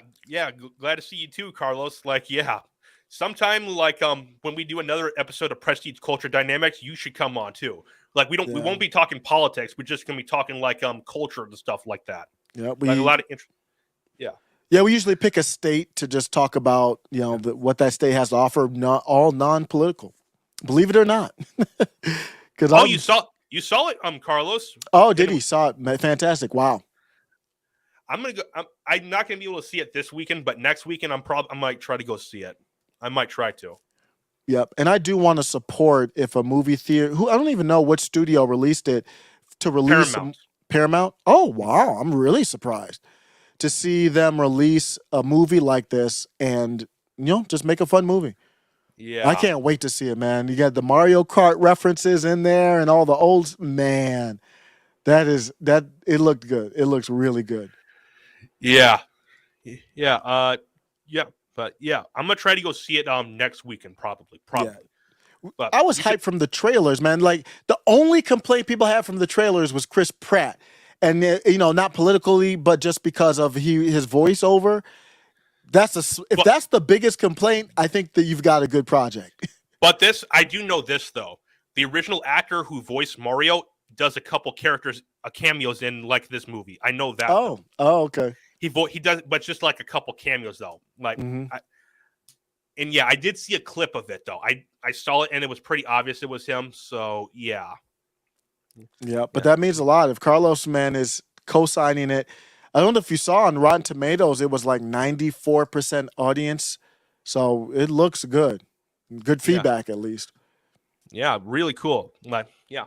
Glad to see you too, Carlos. Like, yeah. Sometime like when we do another episode of Prestige Culture Dynamics, you should come on too. Like we won't be talking politics. We're just gonna be talking like culture and stuff like that. Yeah, like a lot of interest. Yeah, we usually pick a state to just talk about, what that state has to offer, not all non-political. Believe it or not. You saw it, Carlos. Oh, did he? Saw it. Fantastic. Wow. I'm gonna go. I'm not gonna be able to see it this weekend, but next weekend I might try to go see it. I might try to. Yep, and I do want to support if a movie theater, I don't even know what studio released it, to release Paramount. Oh wow, I'm really surprised to see them release a movie like this and just make a fun movie. Yeah, I can't wait to see it, man. You got the Mario Kart references in there and all the old man. It looked good. It looks really good. Yeah. But yeah, I'm gonna try to go see it next weekend probably. Yeah. But I was hyped from the trailers, man. Like the only complaint people had from the trailers was Chris Pratt, and not politically, but just because of his voiceover. If that's the biggest complaint, I think that you've got a good project. But I do know this though. The original actor who voiced Mario does a couple cameos in like this movie. I know that. Oh, okay. He does, but just like a couple cameos though. Like, I did see a clip of it though. I saw it and it was pretty obvious it was him. So yeah. Yeah, but that means a lot. If Carlos, man, is co-signing it, I don't know if you saw on Rotten Tomatoes, it was like 94% audience. So it looks good. Good feedback at least. Yeah, really cool. Like, yeah.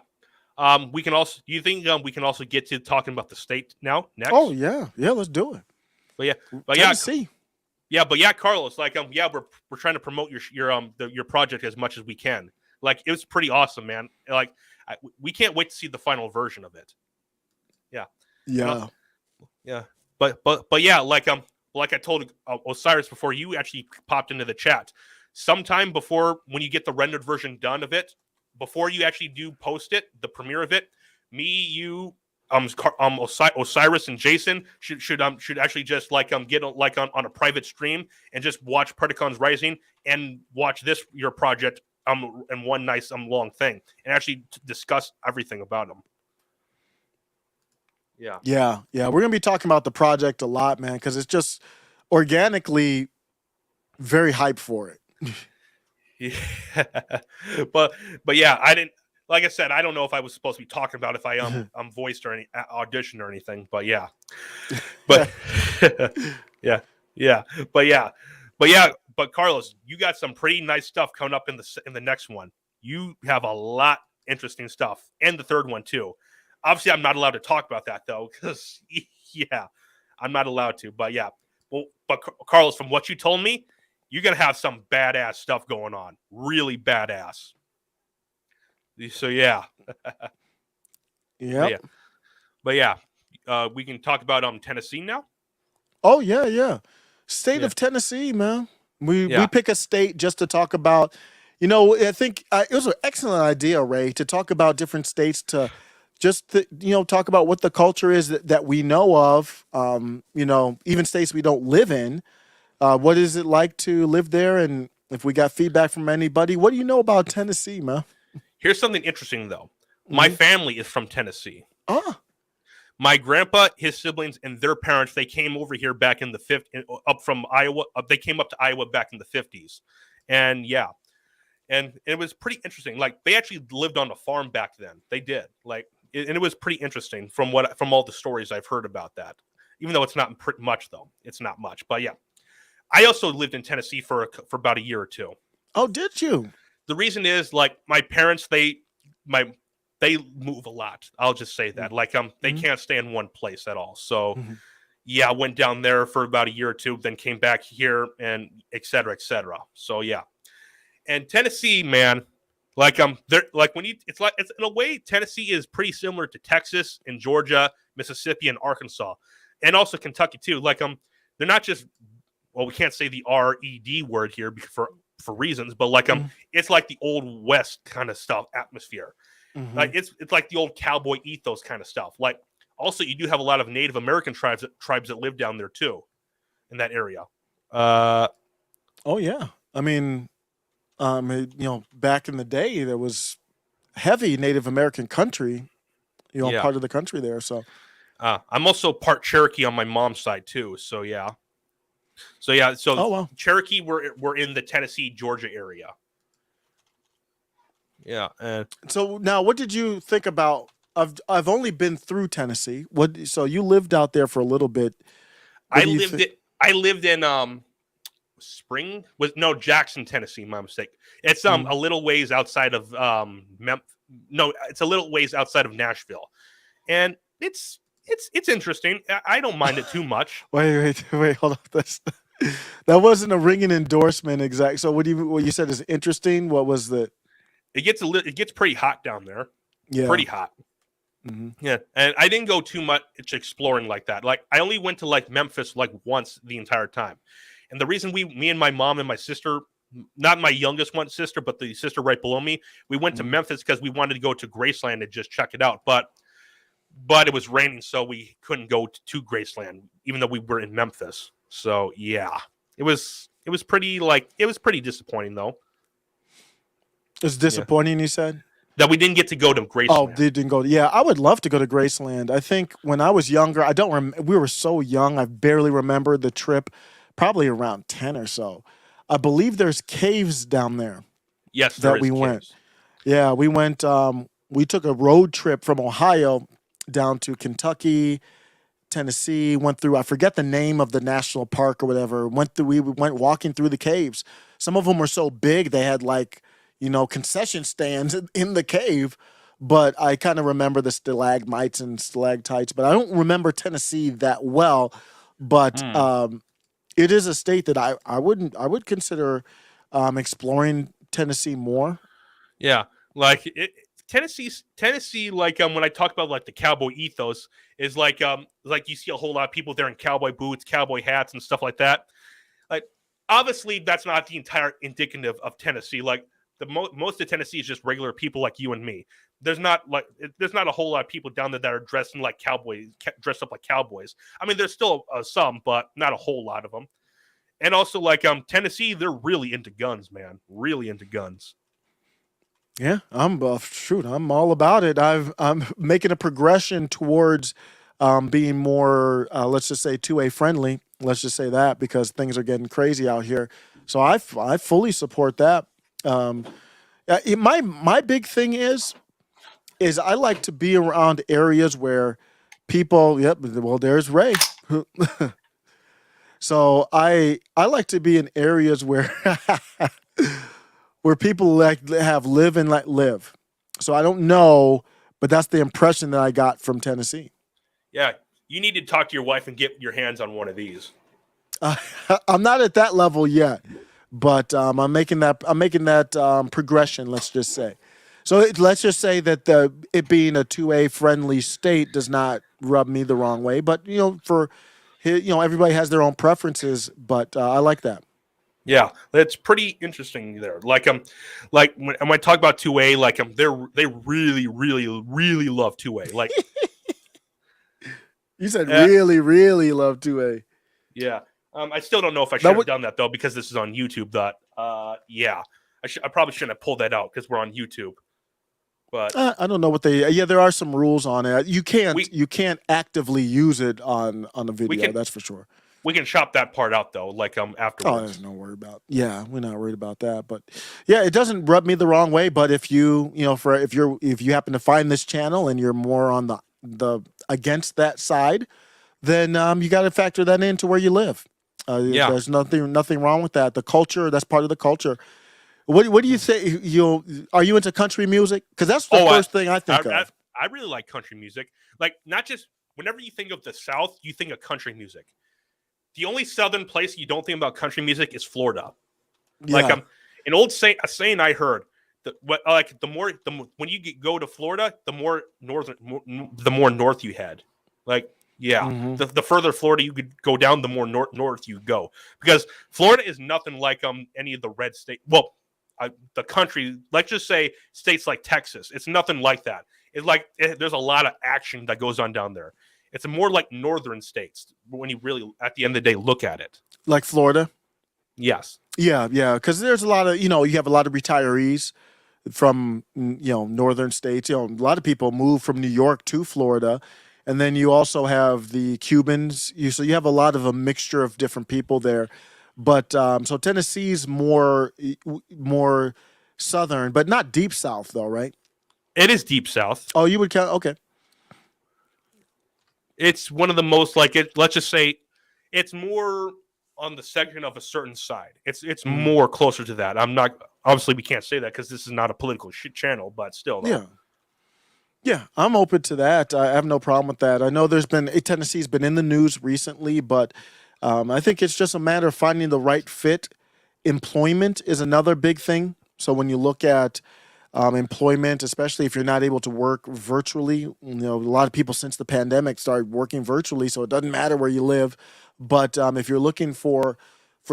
We can also. Do you think we can also get to talking about the state now? Next. Oh yeah, let's do it. Tennessee. Carlos. Like, we're trying to promote your project as much as we can. Like, it was pretty awesome, man. Like, we can't wait to see the final version of it. Yeah. Yeah. Yeah. But yeah, like I told Osiris before you actually popped into the chat, sometime before when you get the rendered version done of it. Before you actually do post it, the premiere of it, me, you, Osiris, and Jason should actually just get on a private stream and just watch Predacons Rising and watch your project in one nice long thing and actually discuss everything about them. Yeah. We're gonna be talking about the project a lot, man, because it's just organically very hyped for it. Yeah. but yeah, I didn't. Like I said, I don't know if I was supposed to be talking about if I voiced or any audition or anything. But yeah, but but Carlos, you got some pretty nice stuff coming up in the next one. You have a lot interesting stuff, and the third one too. Obviously, I'm not allowed to talk about that though, because I'm not allowed to. But yeah, but Carlos, from what you told me, you're gonna have some badass stuff going on, really badass. So yeah, Yep. but yeah, we can talk about Tennessee now. Oh yeah. State Yeah. of Tennessee, man. We Yeah. pick a state just to talk about. You know, I think it was an excellent idea, Ray, to talk about different states to just talk about what the culture is that we know of. You know, even states we don't live in. What is it like to live there? And if we got feedback from anybody, what do you know about Tennessee, man? Here's something interesting though. My family is from Tennessee. Ah, My grandpa, his siblings, and their parents, they came over here back in the 50s, up from Iowa. They came up to Iowa back in the 50s. And yeah, and it was pretty interesting. Like, they actually lived on a farm back then. They did. Like, and it was pretty interesting from all the stories I've heard about that. Even though it's not much, though. It's not much. But yeah, I also lived in Tennessee for about a year or two. oh, did you? The reason is, like, my parents, they move a lot. I'll just say that. Like, they can't stay in one place at all. So, yeah, I went down there for about a year or two, then came back here, and et cetera, et cetera. So, yeah. And Tennessee, man, like, it's in a way, Tennessee is pretty similar to Texas and Georgia, Mississippi, and Arkansas, and also Kentucky too. Like, they're not just, well, we can't say the RED word here for reasons, but like, it's like the old West kind of stuff atmosphere. Like, it's like the old cowboy ethos kind of stuff. Like, also, you do have a lot of Native American tribes that live down there too, in that area. Oh yeah. I mean, back in the day, there was heavy Native American country, Yeah. part of the country there. So, I'm also part Cherokee on my mom's side too. So yeah. So oh wow. Cherokee were in the Tennessee, Georgia area. Yeah. So now, what did you think about? I've only been through Tennessee. So you lived out there for a little bit. I lived in Jackson, Tennessee. My mistake. It's a little ways outside of it's a little ways outside of Nashville, and it's interesting. I don't mind it too much. Wait, hold on. That wasn't a ringing endorsement, exact. So what you said is interesting? What was the? It gets pretty hot down there. Yeah, pretty hot. Yeah, and I didn't go too much exploring like that. Like, I only went to like Memphis like once the entire time. And the reason me and my mom and my sister, not my youngest one sister, but the sister right below me, we went to Memphis because we wanted to go to Graceland and just check it out. But it was raining, so we couldn't go to Graceland, even though we were in Memphis. So yeah, it was pretty disappointing though. It's disappointing, you said? That we didn't get to go to Graceland. Oh, they didn't go. Yeah, I would love to go to Graceland. I think when I was younger, we were so young, I barely remember the trip, probably around 10 or so. I believe there's caves down there. Yes, that we went. Yeah, we went, we took a road trip from Ohio down to Kentucky, Tennessee, went through, I forget the name of the national park or whatever, we went walking through the caves. Some of them were so big, they had like, concession stands in the cave, but I kind of remember the stalagmites and stalactites, but I don't remember Tennessee that well. But it is a state that I would consider exploring Tennessee more. Yeah, like Tennessee, like when I talk about like the cowboy ethos, is like you see a whole lot of people there in cowboy boots, cowboy hats, and stuff like that. Like, obviously, that's not the entire indicative of Tennessee. Like, most of Tennessee is just regular people like you and me. There's not a whole lot of people down there that are dressed up like cowboys. I mean, there's still some, but not a whole lot of them. And also, like, Tennessee, they're really into guns, man. Really into guns. Yeah, I'm all about it. I'm making a progression towards being more, let's just say, 2A friendly. Let's just say that, because things are getting crazy out here. So I fully support that. My big thing is I like to be around areas where people. Yep. Well, there's Ray. So I like to be in areas where where people have live and let live. So I don't know, but that's the impression that I got from Tennessee. Yeah, you need to talk to your wife and get your hands on one of these. I'm not at that level yet, but I'm making that progression. Let's just say. So let's just say that it being a 2A friendly state does not rub me the wrong way. But everybody has their own preferences. But I like that. Yeah, that's pretty interesting there. Like when I talk about 2A, they really, really, really love 2A. Like you said, really, really love 2A. Yeah. I still don't know if I should have done that though because this is on YouTube. Yeah, I probably shouldn't have pulled that out because we're on YouTube. But I don't know what they. Yeah, there are some rules on it. You can't actively use it on a video. That's for sure. We can chop that part out though, afterwards. Oh, there's no worry about. Yeah, we're not worried about that. But yeah, it doesn't rub me the wrong way. But if you happen to find this channel and you're more on the against that side, then you got to factor that into where you live. There's nothing wrong with that. The culture, that's part of the culture. What do you say? Are you into country music? Because that's the first thing I think of. I really like country music. Like, not just whenever you think of the South, you think of country music. The only Southern place you don't think about country music is Florida. Yeah. Like a saying I heard that when you go to Florida, the more north you head. Like, yeah, the further Florida you could go down, the more north you go, because Florida is nothing like any of the red state. Well, the country, let's just say states like Texas, it's nothing like that. There's a lot of action that goes on down there. It's more like northern states when you really, at the end of the day, look at it. Like Florida? Yes. Yeah, because there's a lot of, you have a lot of retirees from, northern states. A lot of people move from New York to Florida. And then you also have the Cubans. So you have a mixture of different people there. But so Tennessee's more southern, but not deep south, though, right? It is deep south. Oh, you would count? Okay. It's one of the most let's just say it's more on the section of a certain side. It's more closer to that. I'm not, obviously we can't say that because this is not a political channel, but still. Though. Yeah, I'm open to that. I have no problem with that. I know Tennessee's been in the news recently, but I think it's just a matter of finding the right fit. Employment is another big thing. So when you look at employment, especially if you're not able to work virtually, a lot of people since the pandemic started working virtually, so it doesn't matter where you live. But if you're looking for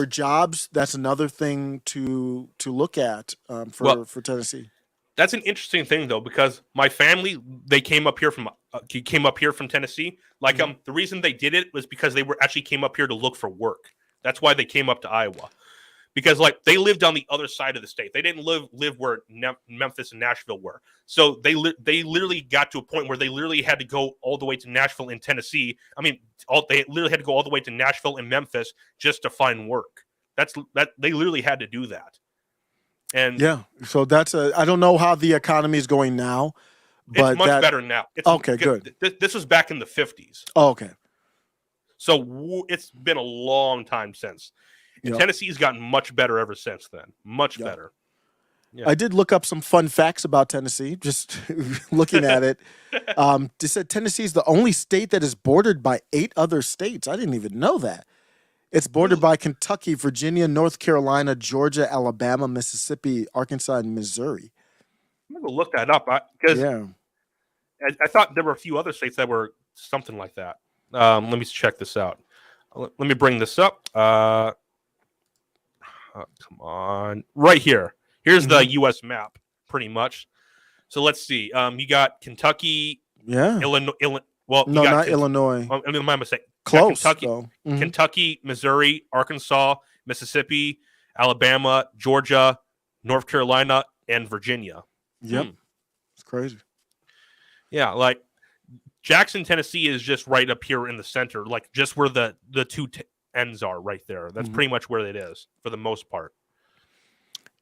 jobs, that's another thing to look at for Tennessee. That's an interesting thing though, because my family, they came up here from Tennessee. The reason they did it was because they came up here to look for work. That's why they came up to Iowa, because they lived on the other side of the state. They didn't live where Memphis and Nashville were. So they literally got to a point where they literally had to go all the way to Nashville and Tennessee. I mean, they literally had to go all the way to Nashville and Memphis just to find work. They literally had to do that. And yeah, so I don't know how the economy is going now, but it's much better now. Okay, good. This was back in the 50s. Oh, okay. So it's been a long time since. And Tennessee's gotten much better ever since then. Much better. Yeah. I did look up some fun facts about Tennessee, just looking at it. They said Tennessee is the only state that is bordered by 8 other states. I didn't even know that. It's bordered by Kentucky, Virginia, North Carolina, Georgia, Alabama, Mississippi, Arkansas, and Missouri. I'm going to look that up because I thought there were a few other states that were something like that. Let me check this out. Let me bring this up. Come on. Right here. Here's the U.S. map, pretty much. So let's see. You got Kentucky, Illinois. Not Illinois. I mean, my mistake. Close. Kentucky, Missouri, Arkansas, Mississippi, Alabama, Georgia, North Carolina, and Virginia. Yep. It's crazy. Yeah, Jackson, Tennessee is just right up here in the center, just where the two ends are right there. That's pretty much where it is for the most part.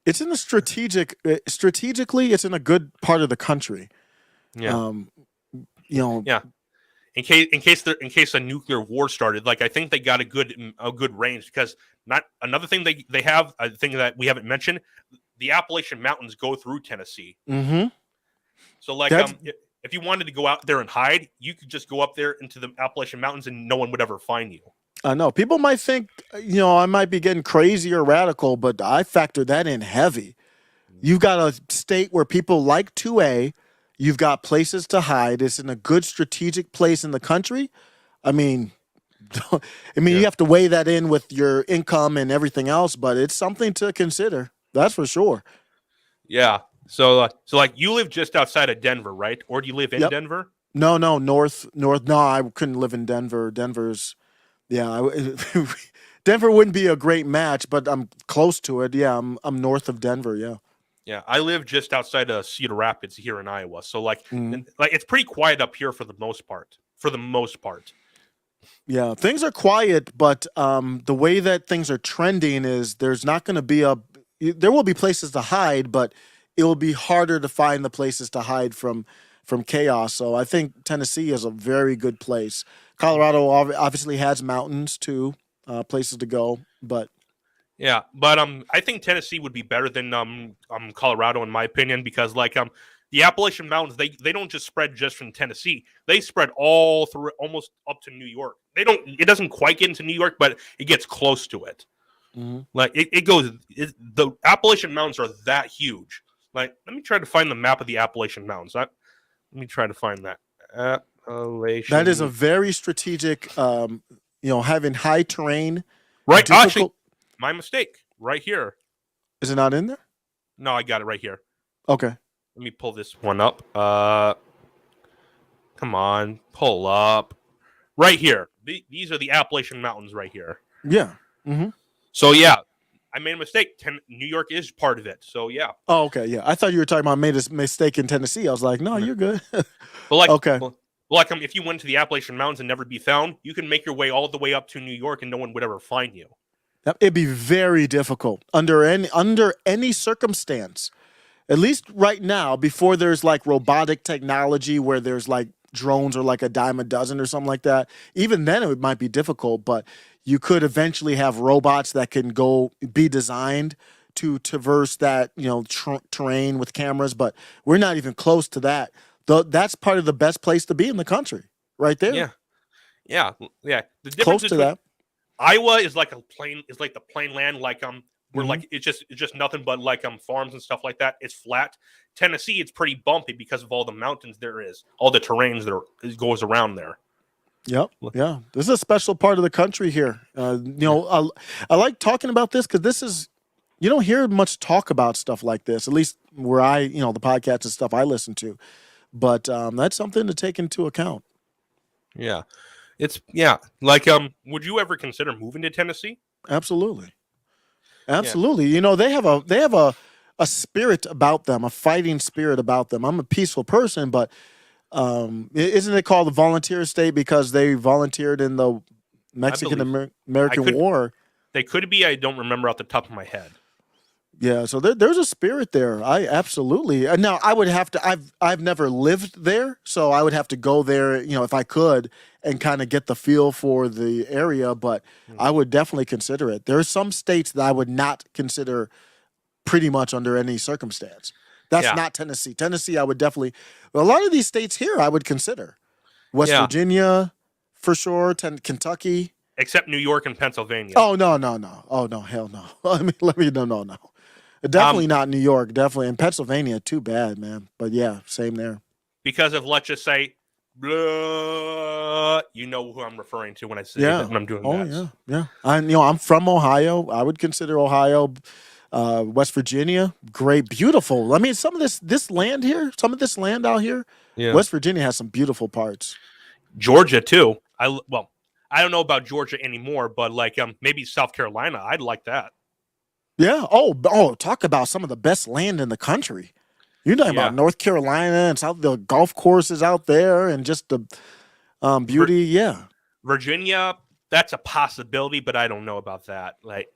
It's in a strategically, it's in a good part of the country. Yeah. Yeah. In case a nuclear war started, I think they got a good range, because another thing they have, a thing that we haven't mentioned, the Appalachian Mountains go through Tennessee. Mm-hmm. So if you wanted to go out there and hide, you could just go up there into the Appalachian Mountains and no one would ever find you. I know people might think, I might be getting crazy or radical, but I factor that in heavy. You've got a state where people like 2A. You've got places to hide. It's in a good strategic place in the country. I mean, you have to weigh that in with your income and everything else, but it's something to consider. That's for sure. Yeah. So like you live just outside of Denver, right? Or do you live in Yep. Denver? No, north. No, I couldn't live in Denver. Denver wouldn't be a great match, but I'm close to it. Yeah, I'm north of Denver. Yeah. Yeah, I live just outside of Cedar Rapids here in Iowa. So like Mhm. it's pretty quiet up here for the most part. Yeah, things are quiet, but the way that things are trending is there's not going to be there will be places to hide, but it will be harder to find the places to hide from chaos. So I think Tennessee is a very good place. Colorado obviously has mountains too, places to go, but Yeah, but I think Tennessee would be better than Colorado in my opinion because like the Appalachian Mountains they don't just spread just from Tennessee. They spread all through almost up to New York. It doesn't quite get into New York, but it gets close to it. Mhm. Like the Appalachian Mountains are that huge. Like let me try to find the map of the Appalachian Mountains. Let me try to find that. Appalachian. that is a very strategic. Having high terrain, right. difficult. Actually, my mistake. Right here. Is it not in there? No, I got it right here. Okay. Let me pull this one up. Come on, pull up. Right here. These are the Appalachian Mountains right here. Yeah. Mm-hmm. So yeah, I made a mistake. New York is part of it. So yeah. Oh, okay. Yeah, I thought you were talking about made a mistake in Tennessee. I was like, no, you're good. But like, okay. Like if you went to the Appalachian Mountains and never be found, you can make your way all the way up to New York and no one would ever find you. It'd be very difficult under any circumstance. At least right now, before there's like robotic technology where there's like drones or like a dime a dozen or something like that. Even then, it might be difficult, but you could eventually have robots that can be designed to traverse that terrain with cameras. But we're not even close to that. That's part of the best place to be in the country, right there. Yeah. The difference Close is to that. Iowa is like the plain land, like where Mhm. like it's just nothing but like farms and stuff like that. It's flat. Tennessee, it's pretty bumpy because of all the mountains there is, all the terrains that goes around there. Yep. Yeah. This is a special part of the country here. I like talking about this because this is, you don't hear much talk about stuff like this, at least where the podcasts and stuff I listen to. But that's something to take into account. Yeah. Like would you ever consider moving to Tennessee? Absolutely. Absolutely. They have a spirit about them, a fighting spirit about them. I'm a peaceful person, but isn't it called the volunteer state because they volunteered in the Mexican American War? They could be. I don't remember off the top of my head. Yeah, so there's a spirit there. I absolutely. Now I would have to. I've never lived there, so I would have to go there. If I could, and kind of get the feel for the area. But I would definitely consider it. There are some states that I would not consider, pretty much under any circumstance. That's not Tennessee. Tennessee, I would definitely. A lot of these states here, I would consider. West Virginia, for sure. Kentucky. Except New York and Pennsylvania. Oh no. Oh no, hell no. No. Definitely not New York. Definitely. And Pennsylvania, too bad, man. But yeah, same there. Because of, let's just say, blah, you know who I'm referring to when I say that when I'm doing that. Oh, yeah. I'm from Ohio. I would consider Ohio, West Virginia, great, beautiful. I mean, some of this land here, some of this land out here, West Virginia has some beautiful parts. Georgia, too. I don't know about Georgia anymore, but like maybe South Carolina, I'd like that. Yeah. Oh, talk about some of the best land in the country. You're talking about North Carolina and the golf courses out there and just the beauty. Virginia, that's a possibility, but I don't know about that. Like,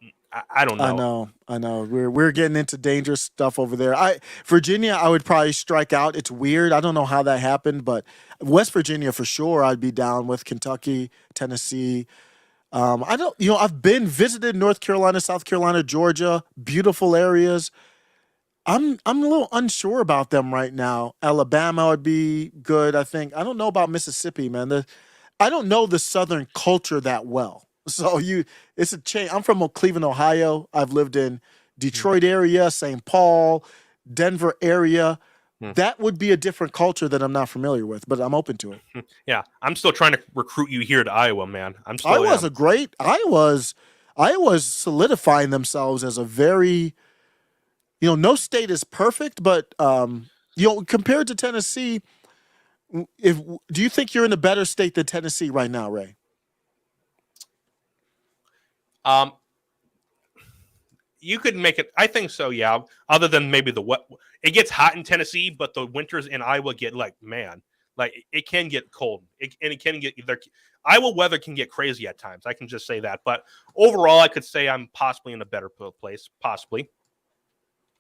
I don't know. I know. We're getting into dangerous stuff over there. Virginia, I would probably strike out. It's weird. I don't know how that happened, but West Virginia for sure. I'd be down with Kentucky, Tennessee. I've visited North Carolina, South Carolina, Georgia, beautiful areas. I'm a little unsure about them right now. Alabama would be good, I think. I don't know about Mississippi, man. I don't know the Southern culture that well. So it's a change. I'm from Cleveland, Ohio. I've lived in Detroit area, St. Paul, Denver area. That would be a different culture that I'm not familiar with, but I'm open to it. Yeah, I'm still trying to recruit you here to Iowa, man. Iowa's solidifying themselves as a very, no state is perfect, but compared to Tennessee, do you think you're in a better state than Tennessee right now, Ray? You could make it. I think so. Yeah. Other than maybe it gets hot in Tennessee, but the winters in Iowa get it can get cold. It can get Iowa weather can get crazy at times. I can just say that. But overall, I could say I'm possibly in a better place. Possibly.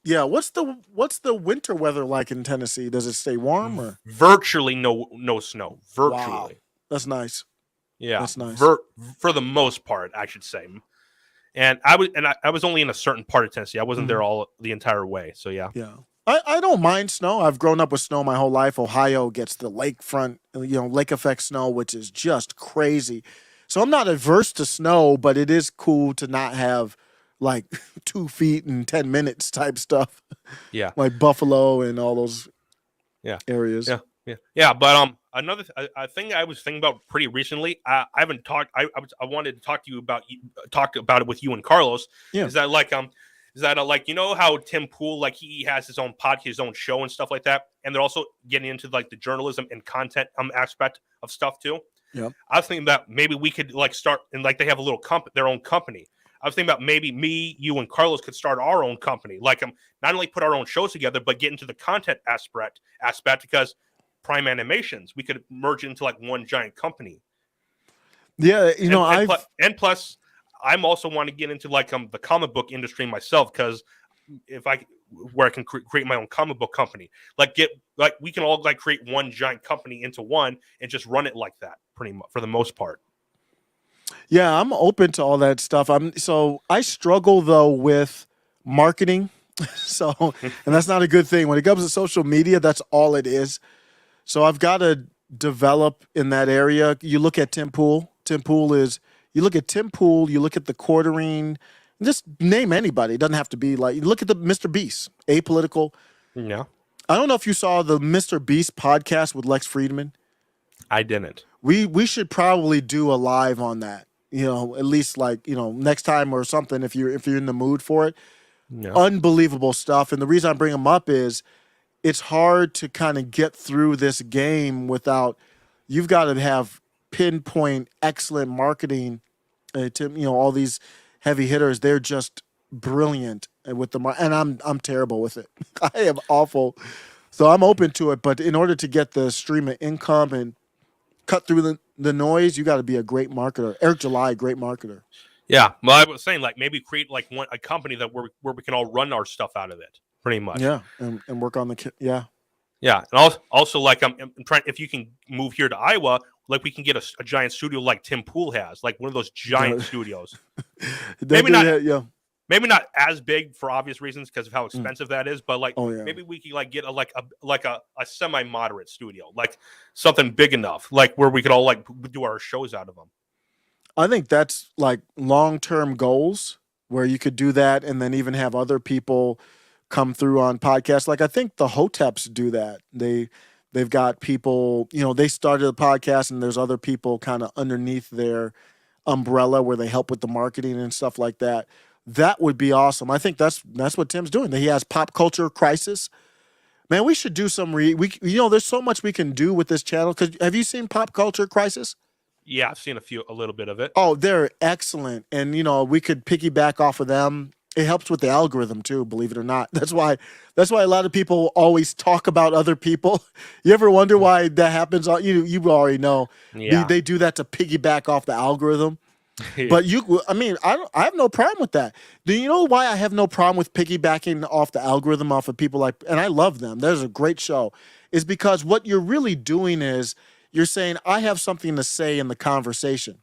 Yeah. What's the winter weather like in Tennessee? Does it stay warm or virtually no snow? Virtually. Wow. That's nice. Yeah. That's nice. For the most part, I should say. And I was only in a certain part of Tennessee. I wasn't there the entire way. So yeah. Yeah. I don't mind snow. I've grown up with snow my whole life. Ohio gets the lakefront, lake effect snow, which is just crazy. So I'm not averse to snow, but it is cool to not have like 2 feet in 10 minutes type stuff. Yeah. Like Buffalo and all those areas. Yeah. But another thing I was thinking about pretty recently. I haven't talked. I wanted to talk to you about it with you and Carlos. Yeah. Is that how Tim Pool he has his own podcast, his own show and stuff like that, and they're also getting into the journalism and content aspect of stuff too. Yeah. I was thinking that maybe we could start and they have a little their own company. I was thinking about maybe me, you, and Carlos could start our own company. Not only put our own shows together, but get into the content aspect because Prime Animations, we could merge into one giant company. Yeah, plus, I'm also want to get into the comic book industry myself because where I can create my own comic book company, we can all create one giant company into one and just run it like that, pretty much for the most part. Yeah, I'm open to all that stuff. I struggle though with marketing. And that's not a good thing. When it comes to social media, that's all it is. So I've got to develop in that area. You look at Tim Pool. You look at Tim Pool, you look at the Quarterine, just name anybody. It doesn't have to be you look at the Mr. Beast, apolitical. Yeah. I don't know if you saw the Mr. Beast podcast with Lex Friedman. I didn't. We should probably do a live on that. At least next time or something if you're in the mood for it. Yeah. Unbelievable stuff. And the reason I bring them up is it's hard to kind of get through this game without you've got to have pinpoint excellent marketing. All these heavy hitters, they're just brilliant with and I'm terrible with it. I am awful. So I'm open to it, but in order to get the stream of income and cut through the noise, you got to be a great marketer. Eric July, great marketer. Yeah, well, I was saying maybe create a company where we can all run our stuff out of it, pretty much. Yeah, and work on Yeah, and also I'm trying, if you can move here to Iowa, we can get a giant studio like Tim Pool has, one of those giant studios. Maybe not as big for obvious reasons because of how expensive that is, but maybe we could get a semi-moderate studio, something big enough, where we could all do our shows out of them. I think that's long-term goals where you could do that and then even have other people come through on podcasts. I think the Hoteps do that. They've got people, they started a podcast and there's other people kind of underneath their umbrella where they help with the marketing and stuff like that. That would be awesome. I think that's what Tim's doing. He has Pop Culture Crisis. Man, we should do some there's so much we can do with this channel. Have you seen Pop Culture Crisis? Yeah, I've seen a little bit of it. Oh, they're excellent. And, we could piggyback off of them. It helps with the algorithm too, believe it or not. That's why a lot of people always talk about other people. You ever wonder why that happens? You already know. Yeah. They do that to piggyback off the algorithm. But I have no problem with that. Do you know why I have no problem with piggybacking off the algorithm off of people and I love them. There's a great show. Is because what you're really doing is you're saying, I have something to say in the conversation.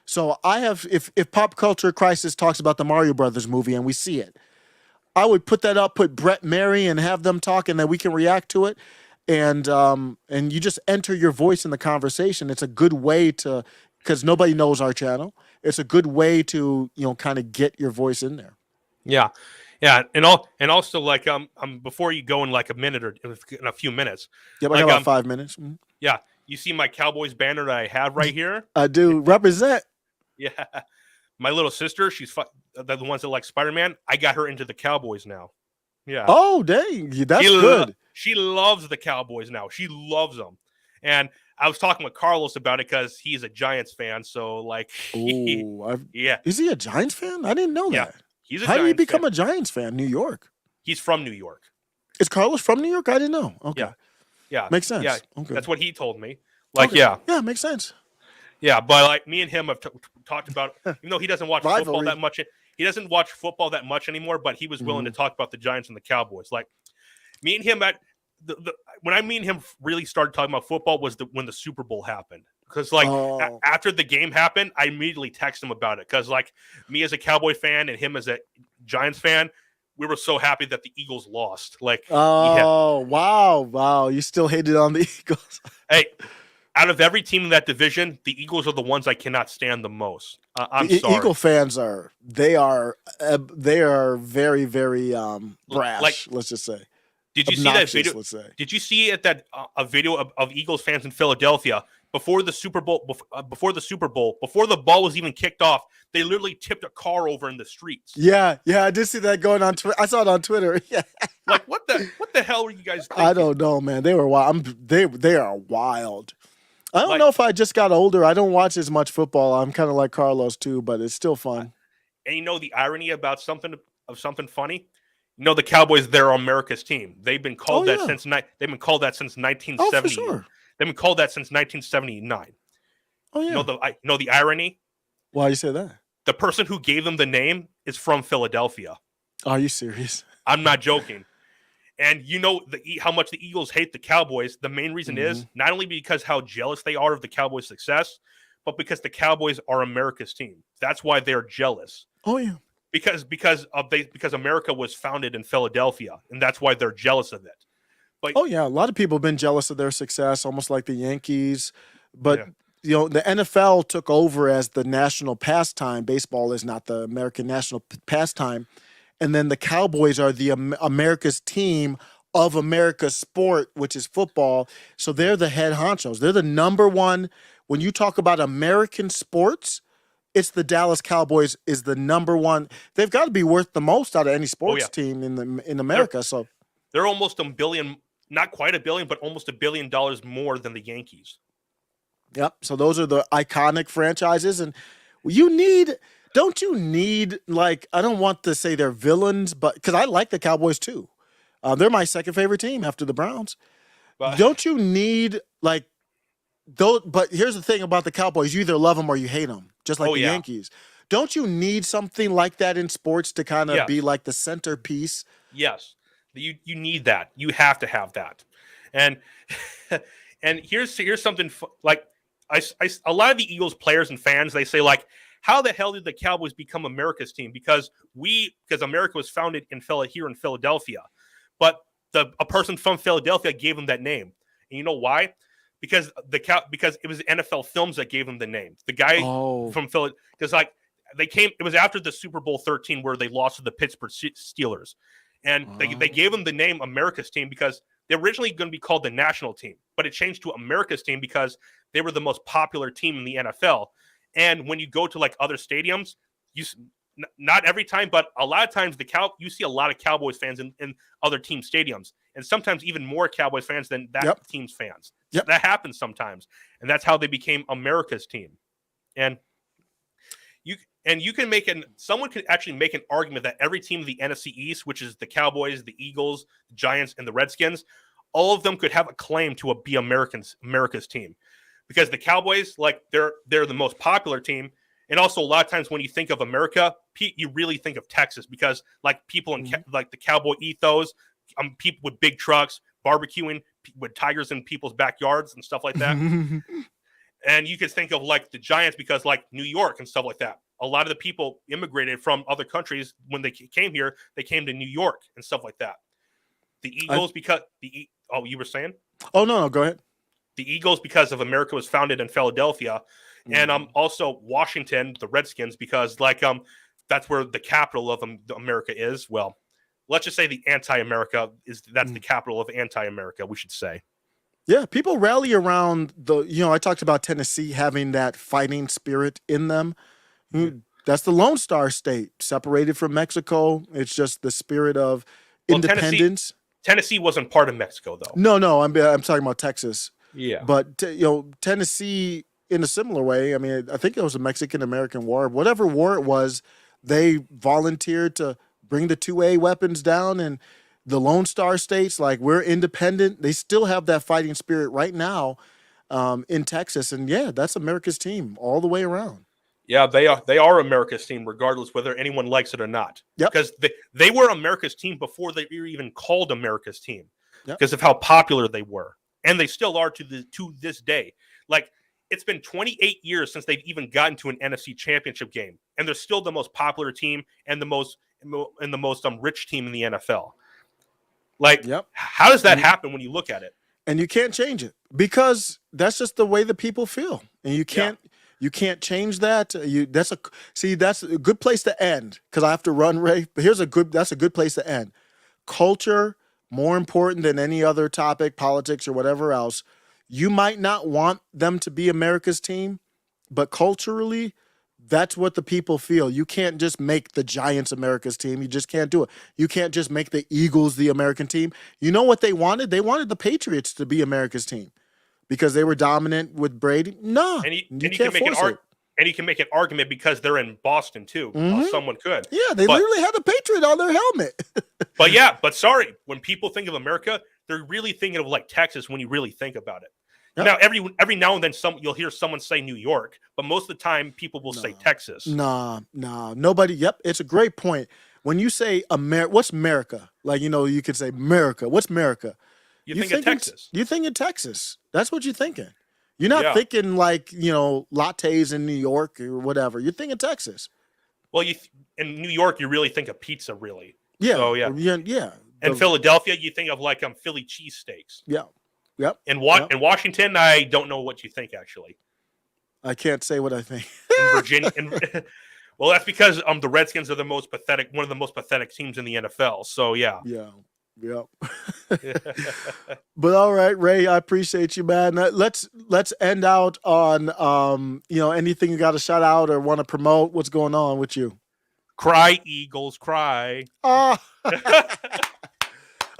So if Pop Culture Crisis talks about the Mario Brothers movie and we see it, I would put that up, put Brett, Mary, and have them talk, and then we can react to it. And you just enter your voice in the conversation. It's a good way to because nobody knows our channel. It's a good way to, kind of get your voice in there. Yeah, and also like before you go in like a minute or in a few minutes. Yep, I like, got about 5 minutes. Mhm. Yeah, you see my Cowboys banner that I have right here. I do represent. Yeah, my little sister, she's the ones that like Spider-Man. I got her into the Cowboys now. Yeah. Oh, dang, that's good. She loves the Cowboys now. She loves them, and I was talking with Carlos about it because he's a Giants fan. So like, yeah, Is he a Giants fan? I didn't know Yeah. that. he's a How did he Giants become fan. a Giants fan? New York. He's from New York. Is Carlos from New York? I didn't know. Okay. Yeah, Makes sense. Yeah, Okay. that's what he told me. Like, Okay. Yeah, makes sense. Yeah, but like me and him have talked about, even though he doesn't watch football Rivalry. that much. He doesn't watch football that much anymore, but he was willing to talk about the Giants and the Cowboys. Like me and him when I me and him really started talking about football was when the Super Bowl happened. Because like after the game happened, I immediately texted him about it. Because like me as a Cowboy fan and him as a Giants fan, we were so happy that the Eagles lost. Like, wow, you still hated on the Eagles. Hey, out of every team in that division, the Eagles are the ones I cannot stand the most. I'm sorry. Eagle fans are very, very brash. Let's just say. Did you Obnoxious, see that video? Let's say. Did you see a video of Eagles fans in Philadelphia before the Super Bowl? Before the ball was even kicked off, they literally tipped a car over in the streets. Yeah, I did see that going on Twitter. I saw it on Twitter. Yeah. Like what the hell were you guys thinking? I don't know, man. They were wild. They are wild. I don't know if I just got older. I don't watch as much football. I'm kind of like Carlos too, but it's still fun. And you know the irony about something funny? You know the Cowboys, they're America's team. They've been called since 1970. Oh, for sure. They've been called that since 1979. Oh yeah. You know the irony? Why you say that? The person who gave them the name is from Philadelphia. Are you serious? I'm not joking. And you know how much the Eagles hate the Cowboys. The main reason is not only because how jealous they are of the Cowboys' success, but because the Cowboys are America's team. That's why they're jealous. Oh yeah. Because America was founded in Philadelphia, and that's why they're jealous of it. But a lot of people have been jealous of their success, almost like the Yankees. But the NFL took over as the national pastime. Baseball is not the American national pastime. And then the Cowboys are the America's team of America's sport, which is football. So they're the head honchos. They're the number one. When you talk about American sports, it's the Dallas Cowboys is the number one. They've got to be worth the most out of any sports team in America. They're almost $1 billion, not quite $1 billion, but almost $1 billion more than the Yankees. Yep. So those are the iconic franchises, and don't you need, like, I don't want to say they're villains, but because I like the Cowboys too. They're my second favorite team after the Browns. But don't you need, like, those? But here's the thing about the Cowboys: you either love them or you hate them, just like the Yankees. Don't you need something like that in sports to kind of be like the centerpiece? Yes, you need that. You have to have that, and here's something like a lot of the Eagles players and fans, they say like, how the hell did the Cowboys become America's team? Because America was founded here in Philadelphia, but a person from Philadelphia gave them that name, and you know why? Because it was NFL Films that gave them the name. The guy from Philly, because like it was after the Super Bowl 13 where they lost to the Pittsburgh Steelers, and they gave them the name America's team because they're originally going to be called the national team, but it changed to America's team because they were the most popular team in the NFL. And when you go to like other stadiums, not every time, but a lot of times you see a lot of Cowboys fans in other team stadiums, and sometimes even more Cowboys fans than that team's fans. So that happens sometimes, and that's how they became America's team. And you can someone can actually make an argument that every team of the NFC East, which is the Cowboys, the Eagles, the Giants, and the Redskins, all of them could have a claim to be America's team, because the Cowboys, like they're the most popular team. And also, a lot of times when you think of America, you really think of Texas, because like people in like the cowboy ethos, people with big trucks, barbecuing with tigers in people's backyards and stuff like that. And you could think of like the Giants because like New York and stuff like that. A lot of the people immigrated from other countries when they came here. They came to New York and stuff like that. The Eagles you were saying? Oh no, go ahead. The Eagles, because of America was founded in Philadelphia, and also Washington, the Redskins, because that's where the capital of America is. Well, let's just say the anti-America that's the capital of anti-America. We should say. Yeah, people rally around I talked about Tennessee having that fighting spirit in them. That's the Lone Star State, separated from Mexico. It's just the spirit of independence. Tennessee wasn't part of Mexico, though. No, I'm talking about Texas. Yeah. But Tennessee, in a similar way, I mean, I think it was a Mexican-American War. Whatever war it was, they volunteered to bring the 2A weapons down, and the Lone Star States, like, we're independent. They still have that fighting spirit right now in Texas. And, yeah, that's America's team all the way around. Yeah, they are America's team, regardless whether anyone likes it or not. Yep. Because they were America's team before they were even called America's team, because Yep. of how popular they were, and they still are to this day. Like, it's been 28 years since they've even gotten to an NFC Championship game, and they're still the most popular team and the most rich team in the NFL. Like, Yep. how does that happen when you look at it? And you can't change it because that's just the way the people feel, and you can't change that. That's a good place to end, because I have to run, Ray. But that's a good place to end. Culture, more important than any other topic, politics or whatever else. You might not want them to be America's team, but culturally, that's what the people feel. You can't just make the Giants America's team. You just can't do it. You can't just make the Eagles the American team. You know what they wanted? They wanted the Patriots to be America's team because they were dominant with Brady. No, And you can't can make force it. and you can make an argument because they're in Boston too. Someone could. Yeah, they But- literally had a Patriot on their helmet. But sorry, when people think of America, they're really thinking of like Texas when you really think about it. Yep. Now, every now and then you'll hear someone say New York, but most of the time people will say Texas. Nah, nobody. Yep, it's a great point. When you say what's America? Like, you could say America. What's America? You think of Texas. You think in Texas. That's what you're thinking. You're not Yeah. thinking like, lattes in New York or whatever. You're thinking Texas. Well, in New York, you really think of pizza, really. Yeah. So, yeah. Yeah. And Philadelphia, you think of like Philly cheesesteaks. Yeah. Yep. In Washington, I don't know what you think actually. I can't say what I think. In Virginia, well, that's because the Redskins are one of the most pathetic teams in the NFL. So yeah. Yeah. Yep. But all right, Ray, I appreciate you, man. Let's end out on anything you got to shout out or want to promote. What's going on with you? Cry, Eagles, cry.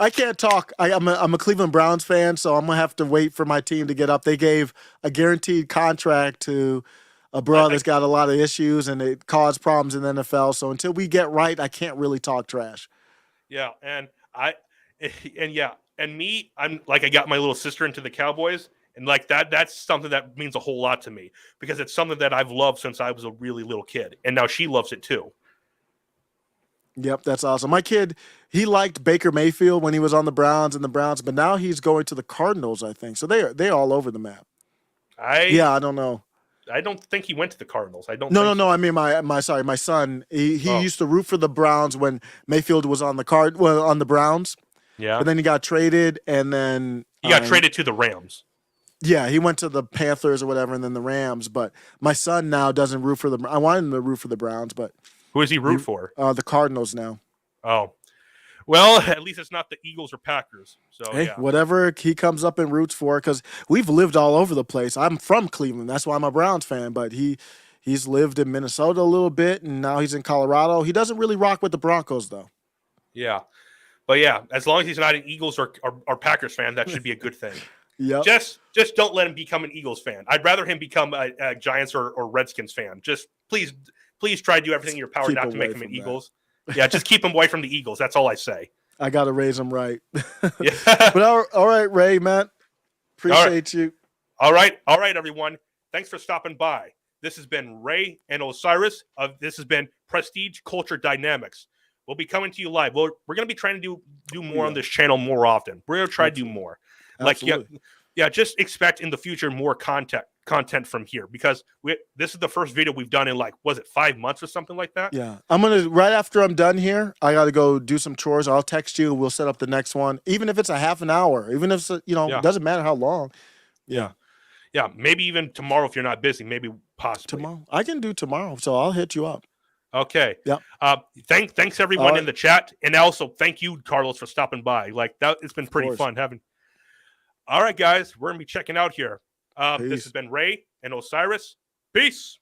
I can't talk. I'm a Cleveland Browns fan, so I'm gonna have to wait for my team to get up. They gave a guaranteed contract to a bro that's got a lot of issues, and it caused problems in the NFL. So until we get right, I can't really talk trash. Yeah, and me, I'm like, I got my little sister into the Cowboys, and like that's something that means a whole lot to me because it's something that I've loved since I was a really little kid, and now she loves it too. Yep, that's awesome. My kid, he liked Baker Mayfield when he was on the Browns, but now he's going to the Cardinals, I think. So they're all over the map. I don't know. I don't think he went to the Cardinals. I don't. No. I mean, my son. He used to root for the Browns when Mayfield was on the Browns. Yeah. But then he got traded, and then he got traded to the Rams. Yeah, he went to the Panthers or whatever, and then the Rams. But my son now doesn't root for I wanted him to root for the Browns, but who does he root for? The Cardinals now. Oh, well, at least it's not the Eagles or Packers. So hey, whatever he comes up and roots for, because we've lived all over the place. I'm from Cleveland, that's why I'm a Browns fan. But he's lived in Minnesota a little bit, and now he's in Colorado. He doesn't really rock with the Broncos, though. Yeah, but yeah, as long as he's not an Eagles or Packers fan, that should be a good thing. Yeah. Just don't let him become an Eagles fan. I'd rather him become a Giants or Redskins fan. Just please try to do everything in your power not to make him an Eagles. Yeah, just keep him away from the Eagles. That's all I say. I got to raise him right. Yeah. But all right, Ray, Matt. Appreciate you. All right, everyone. Thanks for stopping by. This has been Ray and Osiris. This has been Prestige Culture Dynamics. We'll be coming to you live. We're going to be trying to do more on this channel more often. We're going to try to do more. Absolutely. Just expect in the future more content from here, because this is the first video we've done in 5 months or something like that. Yeah, I'm gonna right after I'm done here, I gotta go do some chores. I'll text you. We'll set up the next one, even if it's a half an hour, even if it's it doesn't matter how long. Yeah, maybe even tomorrow if you're not busy. Maybe Possibly. Tomorrow. I can do tomorrow, so I'll hit you up. Okay. Yeah. Thanks everyone All in the chat, and also thank you, Carlos, for stopping by. Like that, it's been pretty course. fun having. All right, guys, we're gonna be checking out here. This Peace. has been Ray and Osiris. Peace.